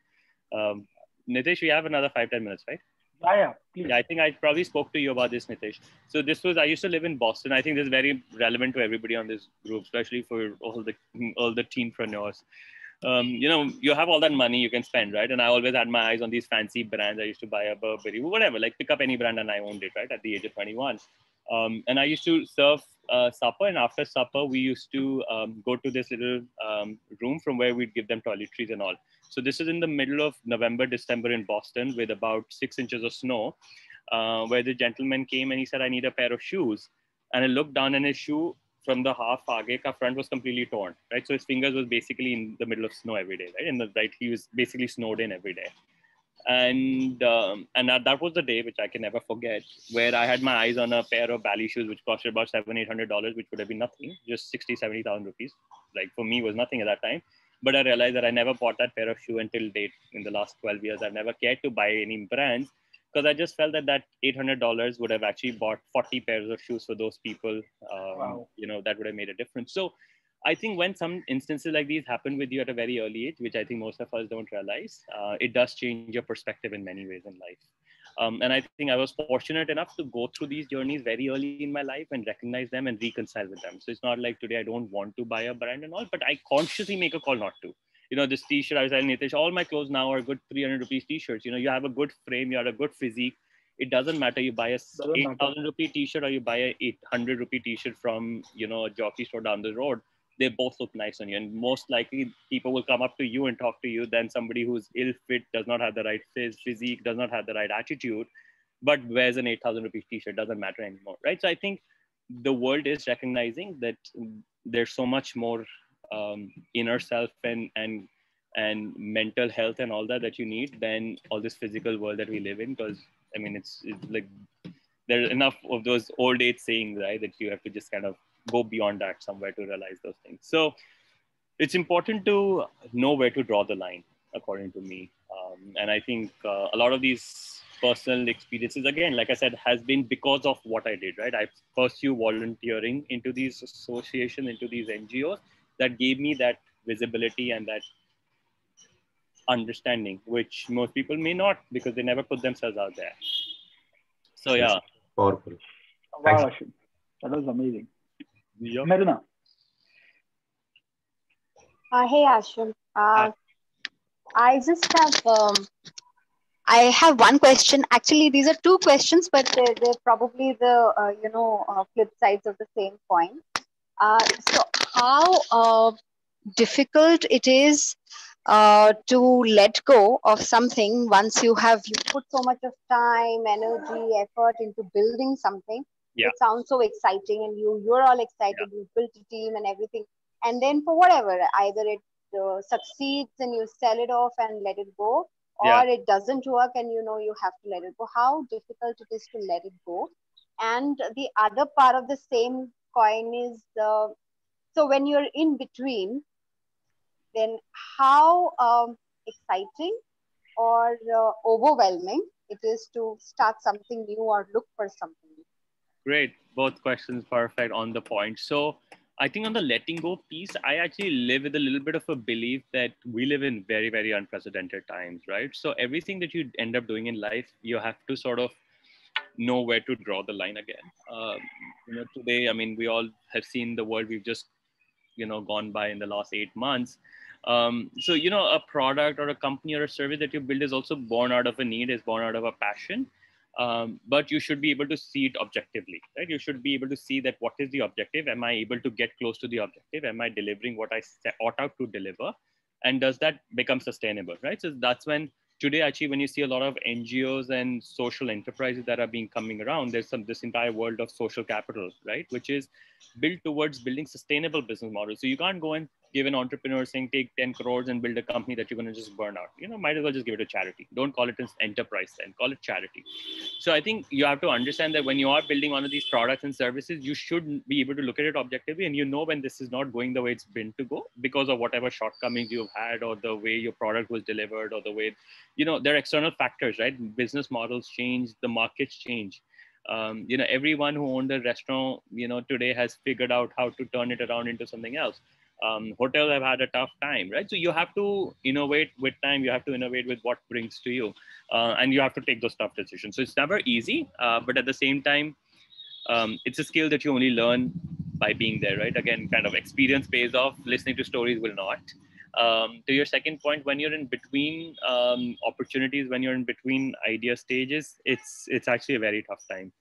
Nitish, we have another 5-10 minutes, right? Yeah, please. Yeah, I think I probably spoke to you about this, Nitish. So I used to live in Boston. I think this is very relevant to everybody on this group, especially for all the teenpreneurs. You have all that money you can spend, right? And I always had my eyes on these fancy brands. I used to buy a Burberry, whatever, pick up any brand, and I owned it, right, at the age of 21. And I used to serve supper, and after supper, we used to go to this little room from where we'd give them toiletries and all. So this is in the middle of November, December in Boston with about 6 inches of snow, where the gentleman came and he said, I need a pair of shoes. And I looked down, and his shoe from the half aage ka front was completely torn, right? So his fingers was basically in the middle of snow every day, right? He was basically snowed in every day. And that was the day, which I can never forget, where I had my eyes on a pair of ballet shoes, which costed about $700-800, which would have been nothing, just 60,000-70,000 rupees. For me, was nothing at that time. But I realized that I never bought that pair of shoe until date. In the last 12 years, I've never cared to buy any brands, because I just felt that $800 would have actually bought 40 pairs of shoes for those people. Wow. That would have made a difference. So I think when some instances like these happen with you at a very early age, which I think most of us don't realize, it does change your perspective in many ways in life. And I think I was fortunate enough to go through these journeys very early in my life and recognize them and reconcile with them. So it's not like today I don't want to buy a brand and all, but I consciously make a call not to. This t-shirt, I was telling Nitish, all my clothes now are good 300 rupees t-shirts. You have a good frame, you have a good physique. It doesn't matter. You buy a 8,000 rupee t-shirt or you buy a 800 rupee t-shirt from, a jockey store down the road. They both look nice on you. And most likely people will come up to you and talk to you than somebody who's ill fit, does not have the right physique, does not have the right attitude, but wears an 8,000 rupees t-shirt. Doesn't matter anymore, right? So I think the world is recognizing that there's so much more inner self and mental health and all that you need than all this physical world that we live in. Because I mean, it's like there's enough of those old age sayings, right, that you have to just kind of go beyond that somewhere to realize those things. So it's important to know where to draw the line, according to me. And I think a lot of these personal experiences, again, like I said, has been because of what I did, right? I pursued volunteering into these associations, into these NGOs that gave me that visibility and that understanding, which most people may not because they never put themselves out there. So yeah. Powerful. Wow, Ashim. That was amazing. Yeah. Marina. Hey, Ashim. I just have I have one question. Actually, these are two questions, but they're probably the flip sides of the same coin. So, how difficult it is to let go of something once you put so much of time, energy, effort into building something. Yeah. It sounds so exciting, and you're all excited. You built a team and everything, and then for whatever, either it succeeds and you sell it off and let it go, or it doesn't work and you have to let it go. How difficult it is to let it go. And the other part of the same coin is so when you're in between, then how exciting or overwhelming it is to start something new or look for something new. Great. Both questions perfect, on the point. So I think on the letting go piece, I actually live with a little bit of a belief that we live in very, very unprecedented times, right? So everything that you end up doing in life, you have to sort of know where to draw the line again. Today, I mean, we all have seen the world we've just, gone by in the last 8 months. So, a product or a company or a service that you build is also born out of a need, is born out of a passion. But you should be able to see it objectively, right? You should be able to see that what is the objective? Am I able to get close to the objective? Am I delivering what I ought out to deliver? And does that become sustainable, right? So that's when today, actually, when you see a lot of NGOs and social enterprises that are being coming around, there's this entire world of social capital, right? Which is built towards building sustainable business models. So you can't go and give an entrepreneur saying, take 10 crores and build a company that you're going to just burn out. Might as well just give it to charity. Don't call it an enterprise then, call it charity. So I think you have to understand that when you are building one of these products and services, you should be able to look at it objectively, and when this is not going the way it's been to go because of whatever shortcomings you've had, or the way your product was delivered, or the way, there are external factors, right? Business models change, the markets change. Everyone who owned a restaurant, today has figured out how to turn it around into something else. Hotels have had a tough time, right? So you have to innovate with time. You have to innovate with what brings to you, and you have to take those tough decisions. So it's never easy, but at the same time, it's a skill that you only learn by being there, right? Again, kind of experience pays off. Listening to stories will not. To your second point, when you're in between opportunities, when you're in between idea stages, it's actually a very tough time.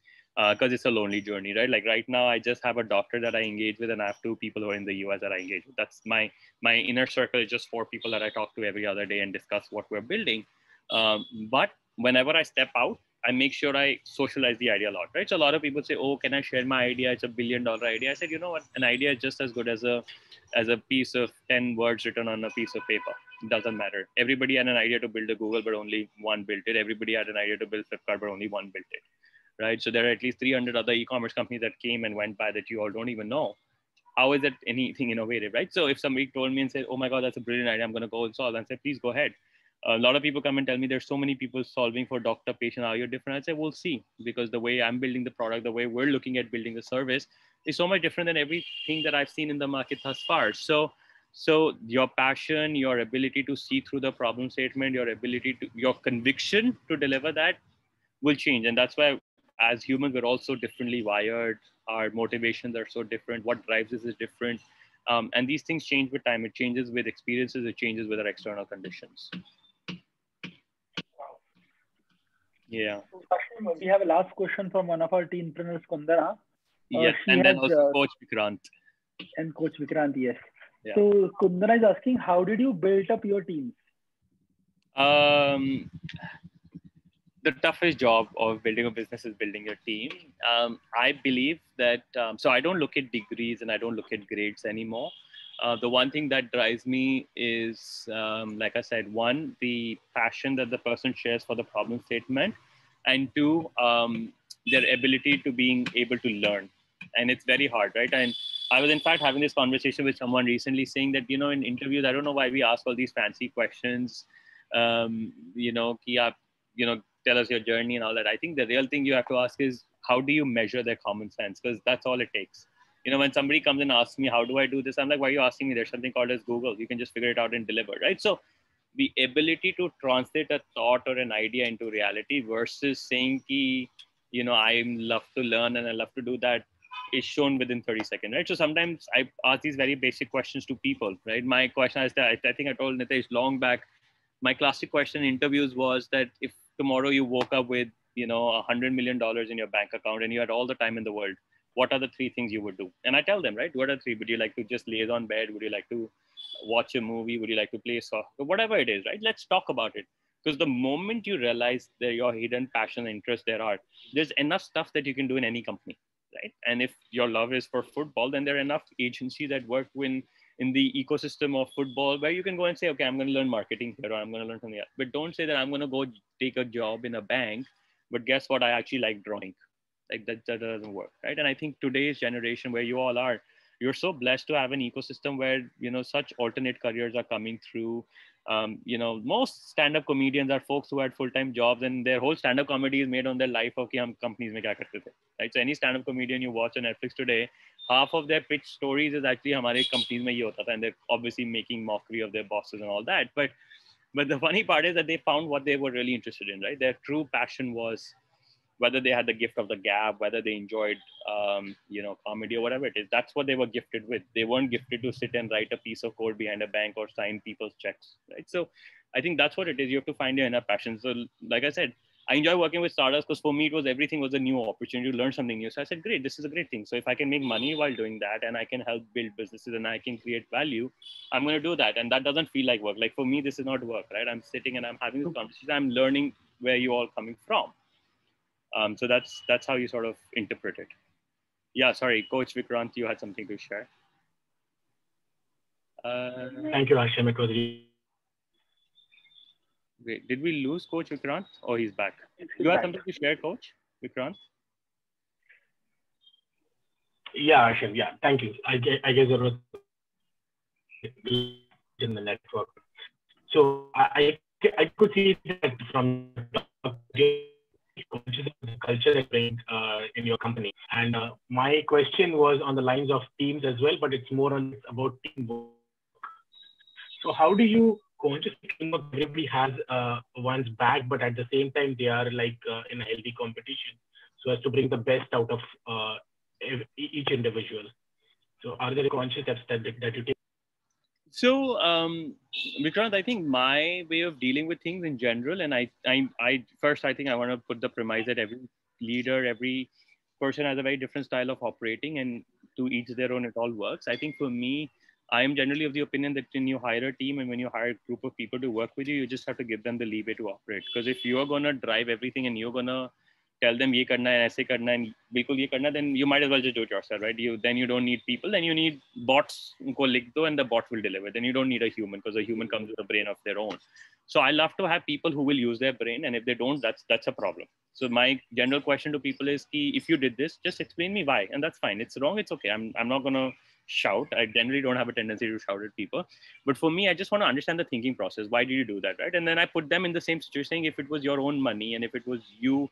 Because it's a lonely journey, right? Like right now, I just have a doctor that I engage with, and I have 2 people who are in the US that I engage with. That's my inner circle is just 4 people that I talk to every other day and discuss what we're building. But whenever I step out, I make sure I socialize the idea a lot, right? So a lot of people say, "Oh, can I share my idea? It's $1 billion idea." I said, you know what? An idea is just as good as a piece of 10 words written on a piece of paper. It doesn't matter. Everybody had an idea to build a Google, but only one built it. Everybody had an idea to build Flipkart, but only one built it. Right? So there are at least 300 other e-commerce companies that came and went by that you all don't even know. How is it anything innovative, right? So if somebody told me and said, "Oh my God, that's a brilliant idea, I'm going to go and solve," and say, "Please go ahead." A lot of people come and tell me there's so many people solving for doctor, patient, how you're different. I say, we'll see, because the way I'm building the product, the way we're looking at building the service is so much different than everything that I've seen in the market thus far. So your passion, your ability to see through the problem statement, your conviction to deliver that will change. And that's why as humans, we're also differently wired. Our motivations are so different. What drives us is different. And these things change with time. It changes with experiences. It changes with our external conditions. Yeah. So, Ashim, we have a last question from one of our teenpreneurs, Kundana. Yeah, and then also Coach Vikrant. And Coach Vikrant, yes. Yeah. So Kundana is asking, how did you build up your teams? The toughest job of building a business is building your team. I believe that, so I don't look at degrees and I don't look at grades anymore. The one thing that drives me is, like I said, 1, the passion that the person shares for the problem statement, and 2, their ability to being able to learn. And it's very hard, right? And I was in fact having this conversation with someone recently saying that, you know, in interviews, I don't know why we ask all these fancy questions, you know, ki aap, you know, tell us your journey and all that. I think the real thing you have to ask is, how do you measure their common sense? Because that's all it takes. You know, when somebody comes and asks me, how do I do this? I'm like, why are you asking me? There's something called as Google. You can just figure it out and deliver, right? So the ability to translate a thought or an idea into reality versus saying ki, you know, I love to learn and I love to do that, is shown within 30 seconds, right? So sometimes I ask these very basic questions to people, right? My question is that I think I told Nitesh long back, my classic question in interviews was that if tomorrow you woke up with, you know, $100 million in your bank account and you had all the time in the world, what are the three things you would do? And I tell them, right, what are three? Would you like to just lay on bed? Would you like to watch a movie? Would you like to play soccer? Whatever it is, right? Let's talk about it. Because the moment you realize that your hidden passion and interest there are, there's enough stuff that you can do in any company, right? And if your love is for football, then there are enough agencies that work in the ecosystem of football where you can go and say, okay, I'm going to learn marketing here, or I'm going to learn something else. But don't say that I'm going to go take a job in a bank, but guess what? I actually like drawing. Like that doesn't work, right? And I think today's generation, where you all are, you're so blessed to have an ecosystem where, you know, such alternate careers are coming through. You know, most stand-up comedians are folks who had full-time jobs, and their whole stand-up comedy is made on their life of कि हम companies में क्या करते थे, right? So any stand-up comedian you watch on Netflix today, half of their pitch stories is actually हमारे companies में ये होता था, and they're obviously making mockery of their bosses and all that. But the funny part is that they found what they were really interested in, right? Their true passion was, whether they had the gift of the gab, whether they enjoyed, you know, comedy or whatever it is, that's what they were gifted with. They weren't gifted to sit and write a piece of code behind a bank or sign people's checks, right? So I think that's what it is. You have to find your inner passion. So like I said, I enjoy working with startups because for me, everything was a new opportunity to learn something new. So I said, great, this is a great thing. So if I can make money while doing that and I can help build businesses and I can create value, I'm going to do that. And that doesn't feel like work. Like for me, this is not work, right? I'm sitting and I'm having this conversation. I'm learning where you all coming from. So that's how you sort of interpret it. Yeah, sorry, Coach Vikrant, you had something to share. Thank you, Ashim. It was Wait, did we lose Coach Vikrant? Oh, he's back. You have something to share, Coach Vikrant? Yeah, Ashim. Yeah, thank you. I guess there was in the network. So I could see that from the culture that brings in your company. And my question was on the lines of teams as well, but it's more on about teamwork. So how do you consciously teamwork? Everybody has one's back, but at the same time they are like in a healthy competition, so as to bring the best out of each individual. So are there conscious steps that you take? So, Vikrant, I think my way of dealing with things in general, and I first, I think I want to put the premise that every leader, every person has a very different style of operating, and to each their own, it all works. I think for me, I am generally of the opinion that when you hire a team and when you hire a group of people to work with you, you just have to give them the leeway to operate. Because if you're going to drive everything and you're going to tell them ye karna hai, aise karna hai, bilkul ye karna, then you might as well just do it yourself, right? Then you don't need people, then you need bots ko likh do and the bot will deliver. Then you don't need a human because a human comes with a brain of their own. So I love to have people who will use their brain, and if they don't, that's a problem. So my general question to people is, if you did this, just explain me why, and that's fine. It's wrong, it's okay. I'm not gonna shout. I generally don't have a tendency to shout at people, but for me, I just want to understand the thinking process. Why did you do that, right? And then I put them in the same situation, saying if it was your own money and if it was you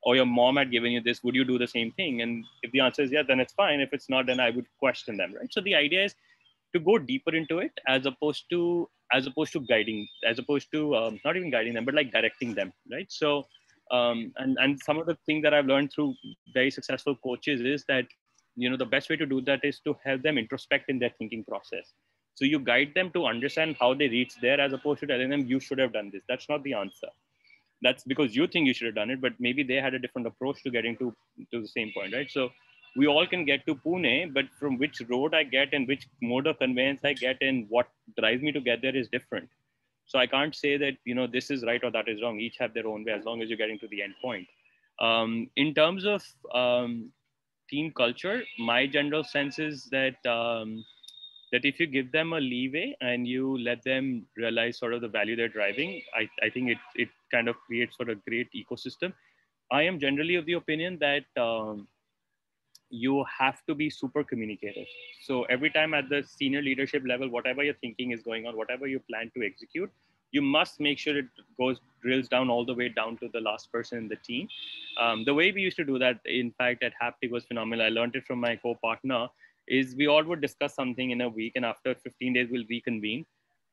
or your mom had given you this, would you do the same thing? And if the answer is yes, then it's fine. If it's not, then I would question them, right? So the idea is to go deeper into it as opposed to guiding, as opposed to not even guiding them, but like directing them, right? So and some of the things that I've learned through very successful coaches is that, you know, the best way to do that is to help them introspect in their thinking process. So you guide them to understand how they reach there, as opposed to telling them you should have done this. That's not the answer. That's because you think you should have done it, but maybe they had a different approach to getting to the same point, right? So we all can get to Pune, but from which road I get and which mode of conveyance I get and what drives me to get there is different. So I can't say that, you know, this is right or that is wrong. Each have their own way, as long as you're getting to the end point. In terms of team culture, my general sense is that that if you give them a leeway and you let them realize sort of the value they're driving, I think it kind of creates sort of a great ecosystem. I am generally of the opinion that, you have to be super communicative. So every time at the senior leadership level, whatever you're thinking is going on, whatever you plan to execute, you must make sure it drills down all the way down to the last person in the team. The way we used to do that, in fact, at Haptic was phenomenal. I learned it from my co-partner, is we all would discuss something in a week, and after 15 days, we'll reconvene.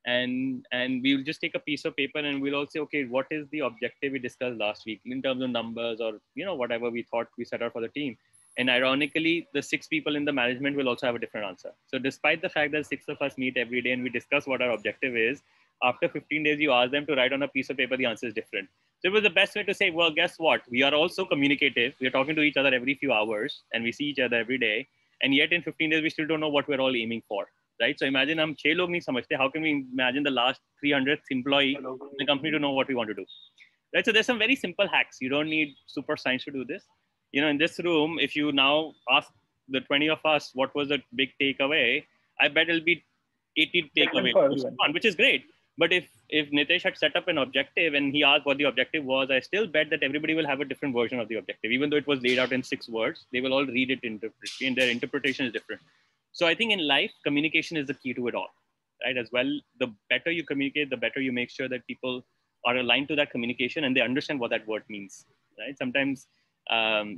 And we'll just take a piece of paper and we'll all say, okay, what is the objective we discussed last week in terms of numbers, or, you know, whatever we thought we set out for the team. And ironically, the 6 people in the management will also have a different answer. So despite the fact that 6 of us meet every day and we discuss what our objective is, after 15 days, you ask them to write on a piece of paper, the answer is different. So it was the best way to say, well, guess what? We are also communicative. We are talking to each other every few hours and we see each other every day. And yet in 15 days, we still don't know what we're all aiming for, right? So imagine हम 6 लोग नहीं समझते. How can we imagine the last 300th employee in the company to know what we want to do? Right? So there's some very simple hacks. You don't need super science to do this. You know, in this room, if you now ask the 20 of us, what was the big takeaway? I bet it'll be 80 takeaways, which is great. But if Nitesh had set up an objective and he asked what the objective was, I still bet that everybody will have a different version of the objective. Even though it was laid out in 6 words, they will all read it and their interpretation is different. So I think in life, communication is the key to it all, right? As well, the better you communicate, the better you make sure that people are aligned to that communication and they understand what that word means, right? Sometimes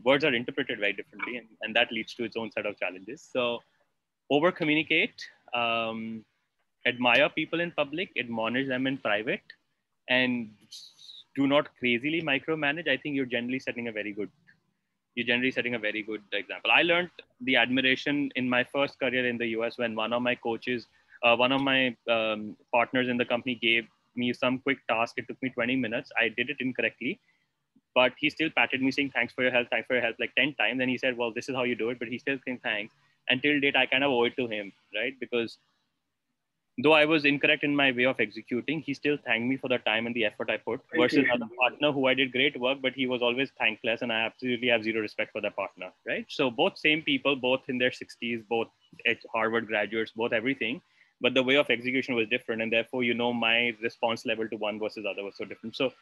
words are interpreted very differently, and that leads to its own set of challenges. So over communicate, admire people in public, admonish them in private, and do not crazily micromanage. I think you're generally setting a very good example. I learned the admiration in my first career in the US when one of my coaches, one of my partners in the company gave me some quick task. It took me 20 minutes. I did it incorrectly, but he still patted me saying, thanks for your help, like 10 times. And he said, well, this is how you do it. But he still saying thanks. Until date, I kind of owe it to him, right? Because though I was incorrect in my way of executing, he still thanked me for the time and the effort I put, versus another partner who I did great work, but he was always thankless, and I absolutely have zero respect for that partner, right? So both same people, both in their 60s, both Harvard graduates, both everything, but the way of execution was different, and therefore, you know, my response level to one versus other was so different. So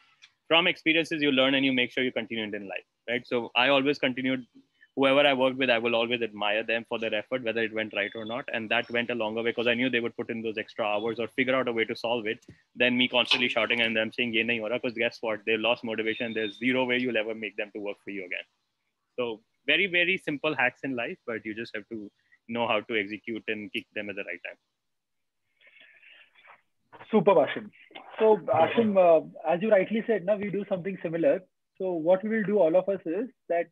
from experiences, you learn and you make sure you continue it in life, right? So I always continued. Whoever I worked with, I will always admire them for their effort, whether it went right or not. And that went a longer way because I knew they would put in those extra hours or figure out a way to solve it than me constantly shouting and them saying, ye nahi ho raha, because guess what? They lost motivation. There's zero way you'll ever make them to work for you again. So very, very simple hacks in life, but you just have to know how to execute and kick them at the right time. Super, Ashim. So Ashim, as you rightly said, now we do something similar. So what we will do, all of us, is that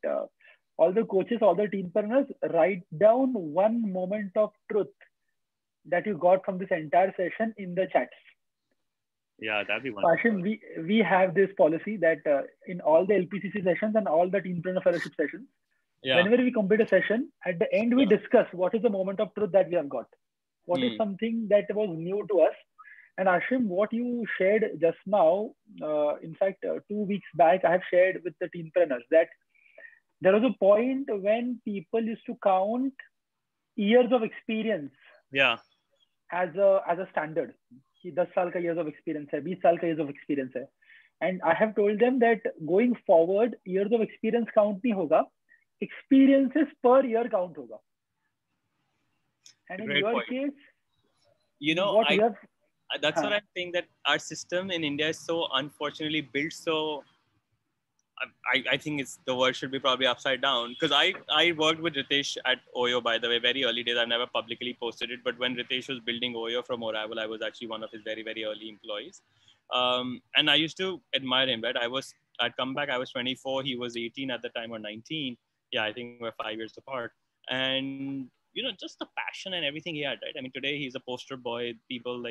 all the coaches, all the teenpreneurs, write down one moment of truth that you got from this entire session in the chats. Yeah, that'd be wonderful. Ashim, we have this policy that in all the LPCC sessions and all the Teenpreneur Fellowship sessions, whenever we complete a session, at the end we discuss what is the moment of truth that we have got. What is something that was new to us. And Ashim, what you shared just now, in fact, 2 weeks back, I have shared with the teenpreneurs that there was a point when people used to count years of experience as a standard. 10 साल का years of experience है, 20 साल का years of experience है. And I have told them that going forward, years of experience count नहीं होगा, experiences per year count होगा. And in your case, you know, that's what I'm saying, that our system in India is so unfortunately built so. I think the word should be probably upside down, because I worked with Ritesh at Oyo, by the way, very early days. I've never publicly posted it, but when Ritesh was building Oyo from Oracle, I was actually one of his very, very early employees. And I used to admire him, right? I'd come back, I was 24, he was 18 at the time, or 19. Yeah, I think we're 5 years apart. And, you know, just the passion and everything he had, right? I mean, today he's a poster boy. People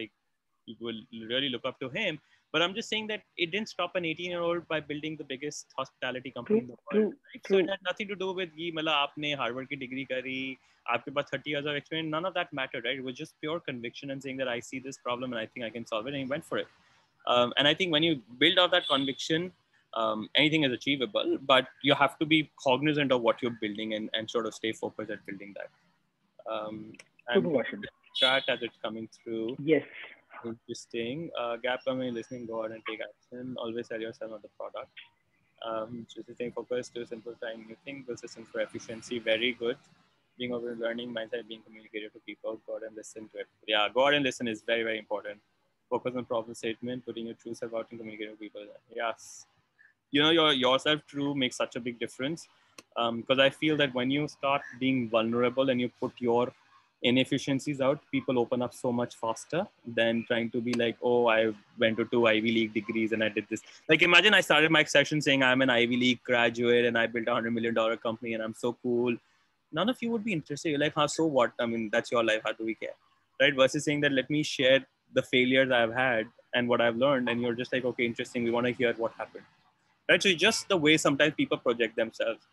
will really look up to him. But I'm just saying that it didn't stop an 18-year-old by building the biggest hospitality company in the world. Right? So it had nothing to do with ye mala aapne Harvard ki degree kari, aapke paas 30 years of experience. None of that mattered, right? It was just pure conviction and saying that I see this problem and I think I can solve it, and he went for it. And I think when you build out that conviction, anything is achievable, but you have to be cognizant of what you're building and sort of stay focused at building that. And chat as it's coming through. Yes. Interesting. Gap coming, listening, go out and take action. Always sell yourself on the product. Just staying focused to simplifying new things, build systems for efficiency. Very good. Being open to learning, mindset, being communicative to people. Go out and listen to it. Yeah, go out and listen is very, very important. Focus on problem statement, putting your true self out and communicating with people. Yes. You know, yourself true makes such a big difference. Because I feel that when you start being vulnerable and you put your inefficiencies out, people open up so much faster than trying to be like, oh, I went to 2 Ivy League degrees and I did this. Like, imagine I started my session saying I'm an Ivy League graduate and I built $100 million company and I'm so cool. None of you would be interested. You're like, huh, so what? I mean, that's your life. How do we care? Right? Versus saying that, let me share the failures I've had and what I've learned. And you're just like, okay, interesting. We want to hear what happened. Right? So just the way sometimes people project themselves.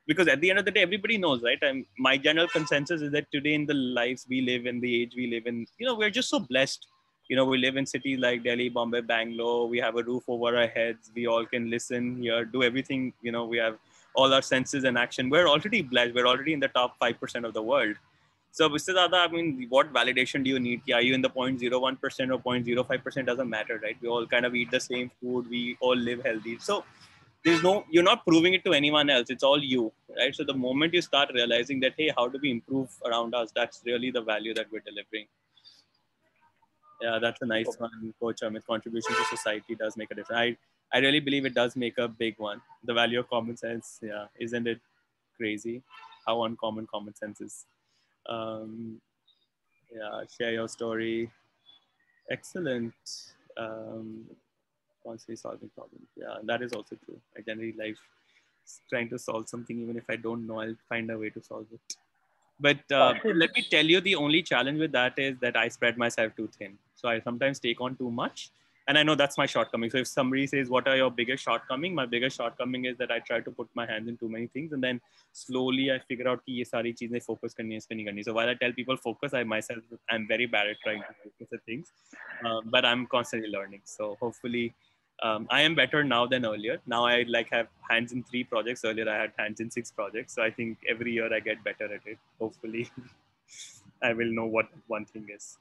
Because at the end of the day, everybody knows, right? My general consensus is that today in the lives we live in, the age we live in, you know, we're just so blessed. You know, we live in cities like Delhi, Bombay, Bangalore. We have a roof over our heads. We all can listen, hear, do everything. You know, we have all our senses in action. We're already blessed. We're already in the top 5% of the world. So, I mean, what validation do you need? Are you in the 0.01% or 0.05%? Doesn't matter, right? We all kind of eat the same food. We all live healthy. So, you're not proving it to anyone else. It's all you, right? So the moment you start realizing that, hey, how do we improve around us? That's really the value that we're delivering. Yeah, that's a nice one, Coach Amit. Contribution to society does make a difference. I really believe it does make a big one. The value of common sense. Yeah. Isn't it crazy how uncommon common sense is? Yeah. Share your story. Excellent. Constantly solving problems. Yeah, that is also true. I generally like trying to solve something, even if I don't know, I'll find a way to solve it. But let me tell you, the only challenge with that is that I spread myself too thin. So I sometimes take on too much. And I know that's my shortcoming. So if somebody says, what are your biggest shortcoming? My biggest shortcoming is that I try to put my hands in too many things. And then slowly I figure out कि ये सारी चीजें focus करनी है, इसमें नहीं करनी. So while I tell people focus, I myself, I'm very bad at trying to focus at things. But I'm constantly learning. So hopefully I am better now than earlier. Now I have hands in 3 projects. Earlier I had hands in 6 projects. So I think every year I get better at it. Hopefully I will know what one thing is.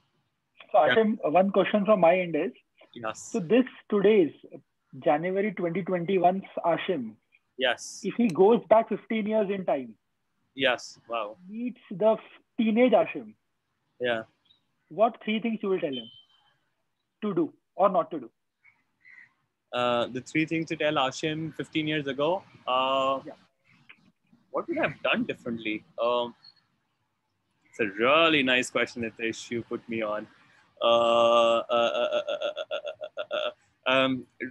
So Ashim, one question from my end is, yes. So today's January 2021's Ashim. Yes. If he goes back 15 years in time. Yes. Wow. Meets the teenage Ashim. Yeah. What 3 things you will tell him to do or not to do? The 3 things to tell Ashim 15 years ago. What would I have done differently? It's a really nice question, Nitesh, you put me on.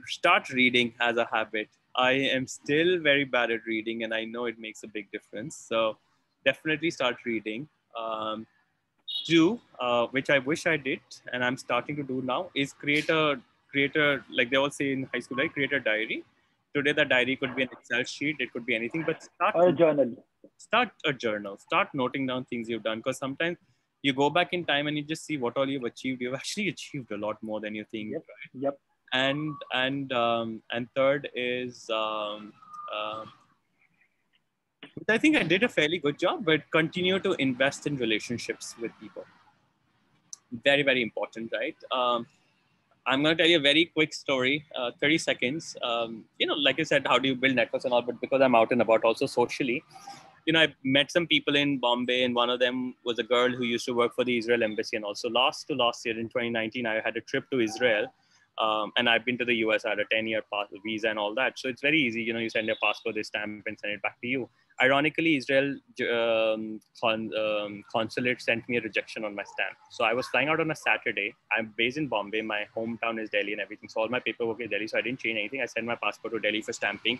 Start reading as a habit. I am still very bad at reading, and I know it makes a big difference. So definitely start reading. 2, which I wish I did, and I'm starting to do now, is create a, like they all say in high school, right? Create a diary. Today, the diary could be an Excel sheet. It could be anything, but start a journal. Start a journal. Start noting down things you've done, because sometimes you go back in time and you just see what all you've achieved. You've actually achieved a lot more than you think. Yep. Right? Yep. And third is, I think I did a fairly good job, but continue to invest in relationships with people. Very, very important, right? I'm going to tell you a very quick story, 30 seconds. You know, like I said, how do you build networks and all, but because I'm out and about also socially, you know, I met some people in Bombay, and one of them was a girl who used to work for the Israel embassy. And also last year in 2019, I had a trip to Israel. And I've been to the US. I had a 10-year visa and all that. So it's very easy. You know, you send your passport, they stamp and send it back to you. Ironically, Israel consulate sent me a rejection on my stamp. So I was flying out on a Saturday. I'm based in Bombay. My hometown is Delhi and everything. So all my paperwork is Delhi. So I didn't change anything. I sent my passport to Delhi for stamping.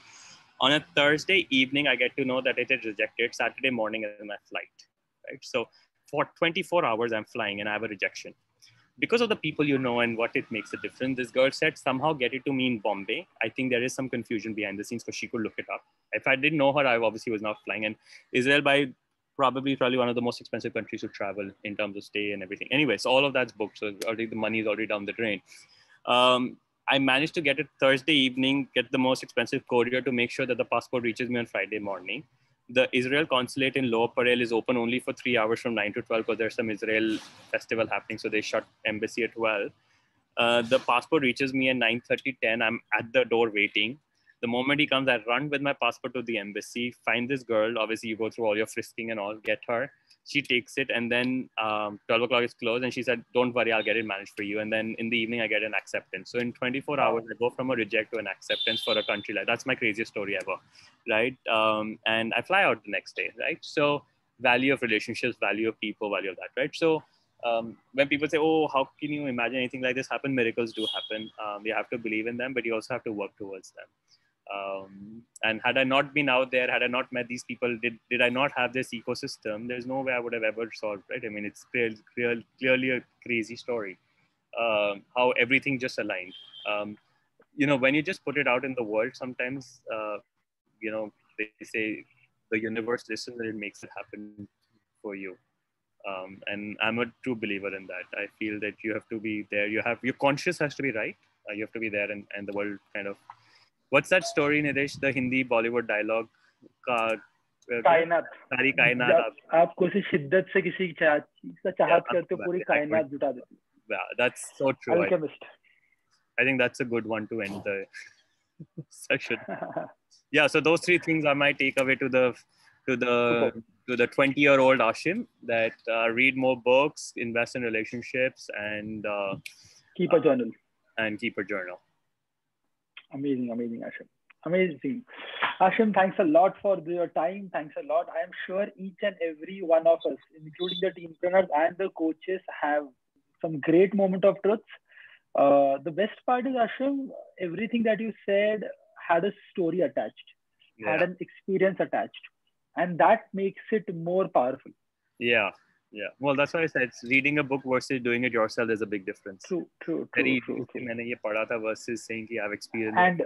On a Thursday evening, I get to know that it is rejected. Saturday morning is my flight, right? So for 24 hours, I'm flying and I have a rejection. Because of the people you know and what it makes a difference, this girl said, somehow get it to me in Bombay. I think there is some confusion behind the scenes, because she could look it up. If I didn't know her, I obviously was not flying. And Israel, probably one of the most expensive countries to travel in terms of stay and everything. Anyway, so all of that's booked. So already the money is already down the drain. I managed to get it Thursday evening, get the most expensive courier to make sure that the passport reaches me on Friday morning. The Israel consulate in Lower Parel is open only for 3 hours from 9 to 12 because there's some Israel festival happening. So they shut embassy at 12. The passport reaches me at 9:30, 10. I'm at the door waiting. The moment he comes, I run with my passport to the embassy, find this girl. Obviously, you go through all your frisking and all, get her. She takes it, and then 12 o'clock is closed, and she said, don't worry, I'll get it managed for you. And then in the evening, I get an acceptance. So in 24 hours, I go from a reject to an acceptance for a country like that's my craziest story ever, right? And I fly out the next day, right? So value of relationships, value of people, value of that, right? So when people say, oh, how can you imagine anything like this happen? Miracles do happen. You have to believe in them, but you also have to work towards them. And had I not been out there, had I not met these people, did I not have this ecosystem, there's no way I would have ever solved, right? I mean, it's clearly a crazy story, how everything just aligned. You know, when you just put it out in the world, sometimes, you know, they say the universe listens and it makes it happen for you. And I'm a true believer in that. I feel that you have to be there. Your conscious has to be right. You have to be there, and the world kind of. What's that story, Nidesh? The Hindi Bollywood dialogue. कायनात. सारी कायनात. आप कोई शिद्दत से किसी की चाहत करते हो, पूरी कायनात जुटा देती. Yeah, that's so true. Alchemist. I think that's a good one to end the session. Yeah, so those three things are my takeaway to the 20-year-old Ashim, that read more books, invest in relationships, and keep a journal. Amazing, Ashim. Amazing. Ashim, thanks a lot for your time. Thanks a lot. I am sure each and every one of us, including the teenpreneurs and the coaches, have some great moment of truth. The best part is, Ashim, everything that you said had a story attached, had an experience attached, and that makes it more powerful. Yeah. Well, that's why I said reading a book versus doing it yourself is a big difference. True. मैंने ये पढ़ा था versus saying कि I've experienced. And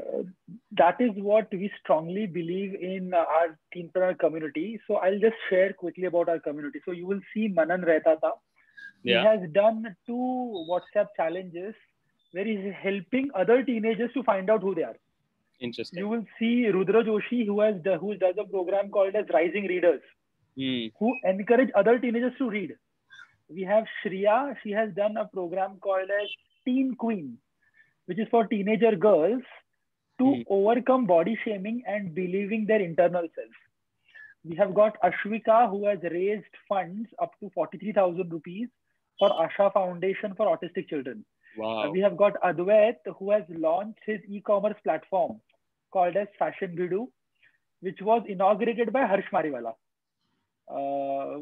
that is what we strongly believe in our Teenpreneur community. So I'll just share quickly about our community. So you will see Manan Rehtata. He has done 2 WhatsApp challenges where he's helping other teenagers to find out who they are. Interesting. You will see Rudra Joshi, who does a program called as Rising Readers, who encourage other teenagers to read. We have Shriya. She has done a program called as Teen Queen, which is for teenager girls to overcome body shaming and believing their internal self. We have got Ashwika, who has raised funds up to 43,000 rupees for Asha Foundation for autistic children. Wow. We have got Advait, who has launched his e-commerce platform called as Fashion Bidu, which was inaugurated by Harsh Mariwala.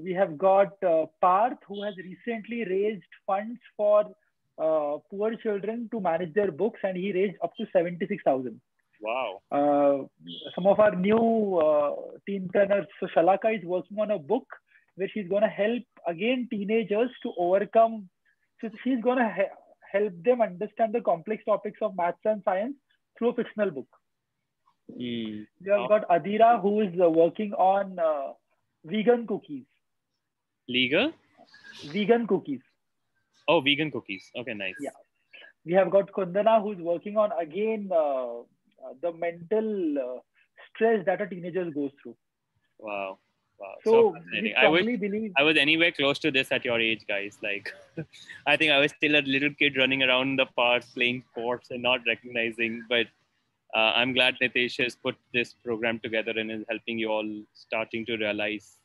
We have got Parth, who has recently raised funds for poor children to manage their books, and he raised up to 76,000. Wow. Some of our new teenpreneurs, so Shalaka is working on a book where she's going to help again teenagers to overcome. So she's going to help them understand the complex topics of maths and science through a fictional book. We have got Adira, who is working on vegan cookies. Legal? Vegan cookies. Oh, vegan cookies. Okay, nice. Yeah. We have got Kundana, who's working on, again, the mental stress that a teenager goes through. Wow. So fascinating. I was anywhere close to this at your age, guys. Like, I think I was still a little kid running around the park playing sports and not recognizing. But I'm glad Nitesh has put this program together and is helping you all starting to realize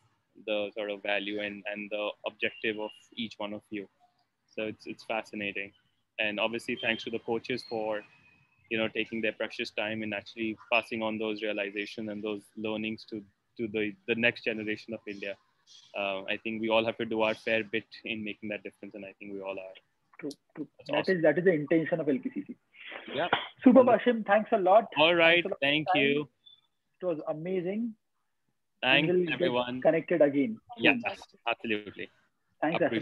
the sort of value and the objective of each one of you. So it's fascinating. And obviously, thanks to the coaches for, taking their precious time and actually passing on those realizations and those learnings to the next generation of India. I think we all have to do our fair bit in making that difference, and I think we all are. True. That is the intention of LPCC. Yeah. Super, Ashim. Thanks a lot. All right. Thank you. It was amazing. Thanks, we will everyone. Get connected again. Yeah, absolutely. Thanks, Ashim.